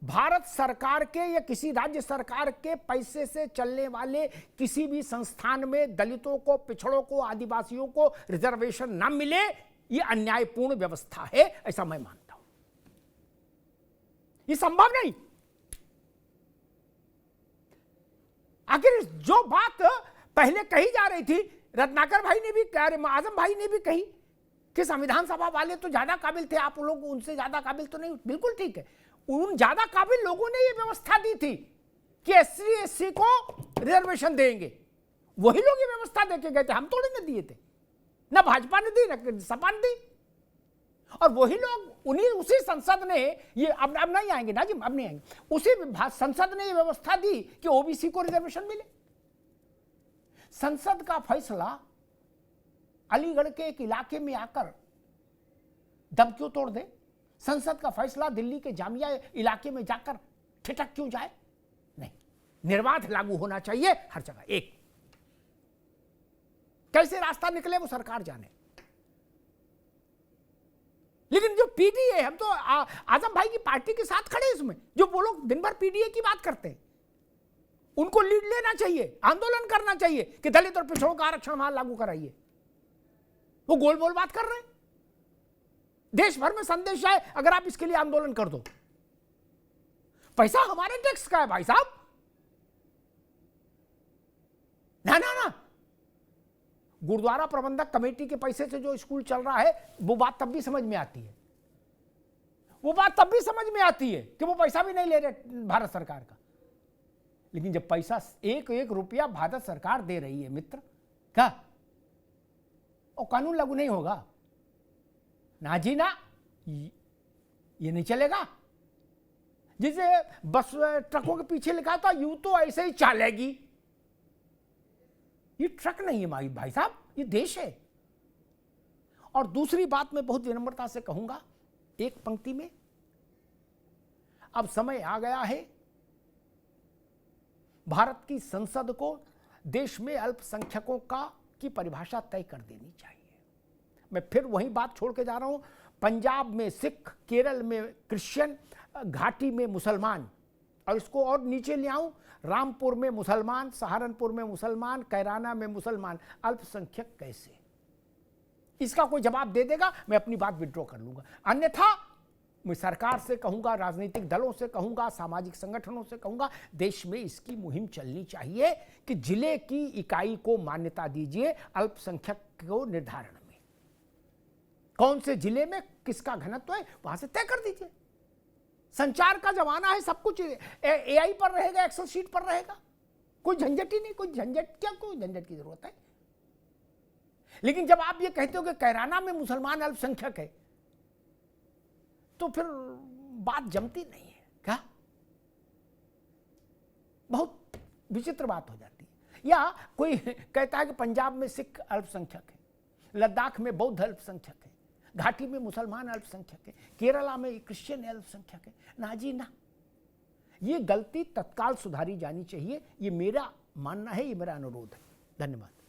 भारत सरकार के या किसी राज्य सरकार के पैसे से चलने वाले किसी भी संस्थान में दलितों को, पिछड़ों को, आदिवासियों को रिजर्वेशन ना मिले, यह अन्यायपूर्ण व्यवस्था है, ऐसा मैं मानता हूं। यह संभव नहीं। आखिर जो बात पहले कही जा रही थी, रत्नाकर भाई ने भी, आजम भाई ने भी कही कि संविधान सभा वाले तो ज्यादा काबिल थे, आप लोग उनसे ज्यादा काबिल तो नहीं, बिल्कुल ठीक है। उन ज्यादा काबिल लोगों ने ये व्यवस्था दी थी कि एससी/एससी को रिजर्वेशन देंगे, वही लोग ये व्यवस्था देके गए थे, हम थोड़ी ना दिए थे, ना भाजपा ने दी, ना सपा ने दी, और वही लोग उसी संसद ने ये, अब नहीं आएंगे ना जी, अब नहीं आएंगे, उसी संसद ने ये व्यवस्था दी कि ओबीसी को रिजर्वेशन मिले। संसद का फैसला अलीगढ़ के एक इलाके में आकर दम क्यों तोड़ दे? संसद का फैसला दिल्ली के जामिया इलाके में जाकर ठिठक क्यों जाए? नहीं, निर्बाध लागू होना चाहिए हर जगह। एक कैसे रास्ता निकले वो सरकार जाने, लेकिन जो पीडीए, हम तो आजम भाई की पार्टी के साथ खड़े इसमें, जो वो लोग दिन भर पीडीए की बात करते हैं, उनको लीड लेना चाहिए, आंदोलन करना चाहिए कि दलित और पिछड़ों का आरक्षण वहां लागू कराइए। वो गोल बोल बात कर रहे हैं। देश भर में संदेश आए, अगर आप इसके लिए आंदोलन कर दो, पैसा हमारे टैक्स का है भाई साहब, ना ना ना, गुरुद्वारा प्रबंधक कमेटी के पैसे से जो स्कूल चल रहा है, वो बात तब भी समझ में आती है, वो बात तब भी समझ में आती है कि वो पैसा भी नहीं ले रहे भारत सरकार का। लेकिन जब पैसा 1-1 रुपया भारत सरकार दे रही है मित्र, क्या और कानून लागू नहीं होगा? ना जी ना, ये नहीं चलेगा। जिसे बस ट्रकों के पीछे लिखा था यूं तो ऐसे ही चलेगी, ये ट्रक नहीं है भाई साहब, ये देश है। और दूसरी बात मैं बहुत विनम्रता से कहूंगा एक पंक्ति में। अब समय आ गया है भारत की संसद को देश में अल्पसंख्यकों की परिभाषा तय कर देनी चाहिए। मैं फिर वही बात छोड़ के जा रहा हूं, पंजाब में सिख, केरल में क्रिश्चियन, घाटी में मुसलमान, और इसको और नीचे ले आऊं, रामपुर में मुसलमान, सहारनपुर में मुसलमान, कैराना में मुसलमान, अल्पसंख्यक कैसे? इसका कोई जवाब दे देगा, मैं अपनी बात विड्रॉ कर लूंगा। अन्यथा मैं सरकार से कहूंगा, राजनीतिक दलों से कहूंगा, सामाजिक संगठनों से कहूंगा, देश में इसकी मुहिम चलनी चाहिए कि जिले की इकाई को मान्यता दीजिए अल्पसंख्यक को निर्धारण में। कौन से जिले में किसका घनत्व है वहां से तय कर दीजिए। संचार का जमाना है, सब कुछ एआई पर रहेगा, एक्सेल शीट पर रहेगा, कोई झंझट ही नहीं। कोई झंझट क्या, कोई झंझट की जरूरत है? लेकिन जब आप ये कहते हो कि कैराना में मुसलमान अल्पसंख्यक है, तो फिर बात जमती नहीं है क्या? बहुत विचित्र बात हो जाती है। या कोई कहता है कि पंजाब में सिख अल्पसंख्यक है, लद्दाख में बौद्ध अल्पसंख्यक है, घाटी में मुसलमान अल्पसंख्यक है, केरला में क्रिश्चियन अल्पसंख्यक है। ना जी ना, ये गलती तत्काल सुधारी जानी चाहिए। ये मेरा मानना है, ये मेरा अनुरोध है। धन्यवाद।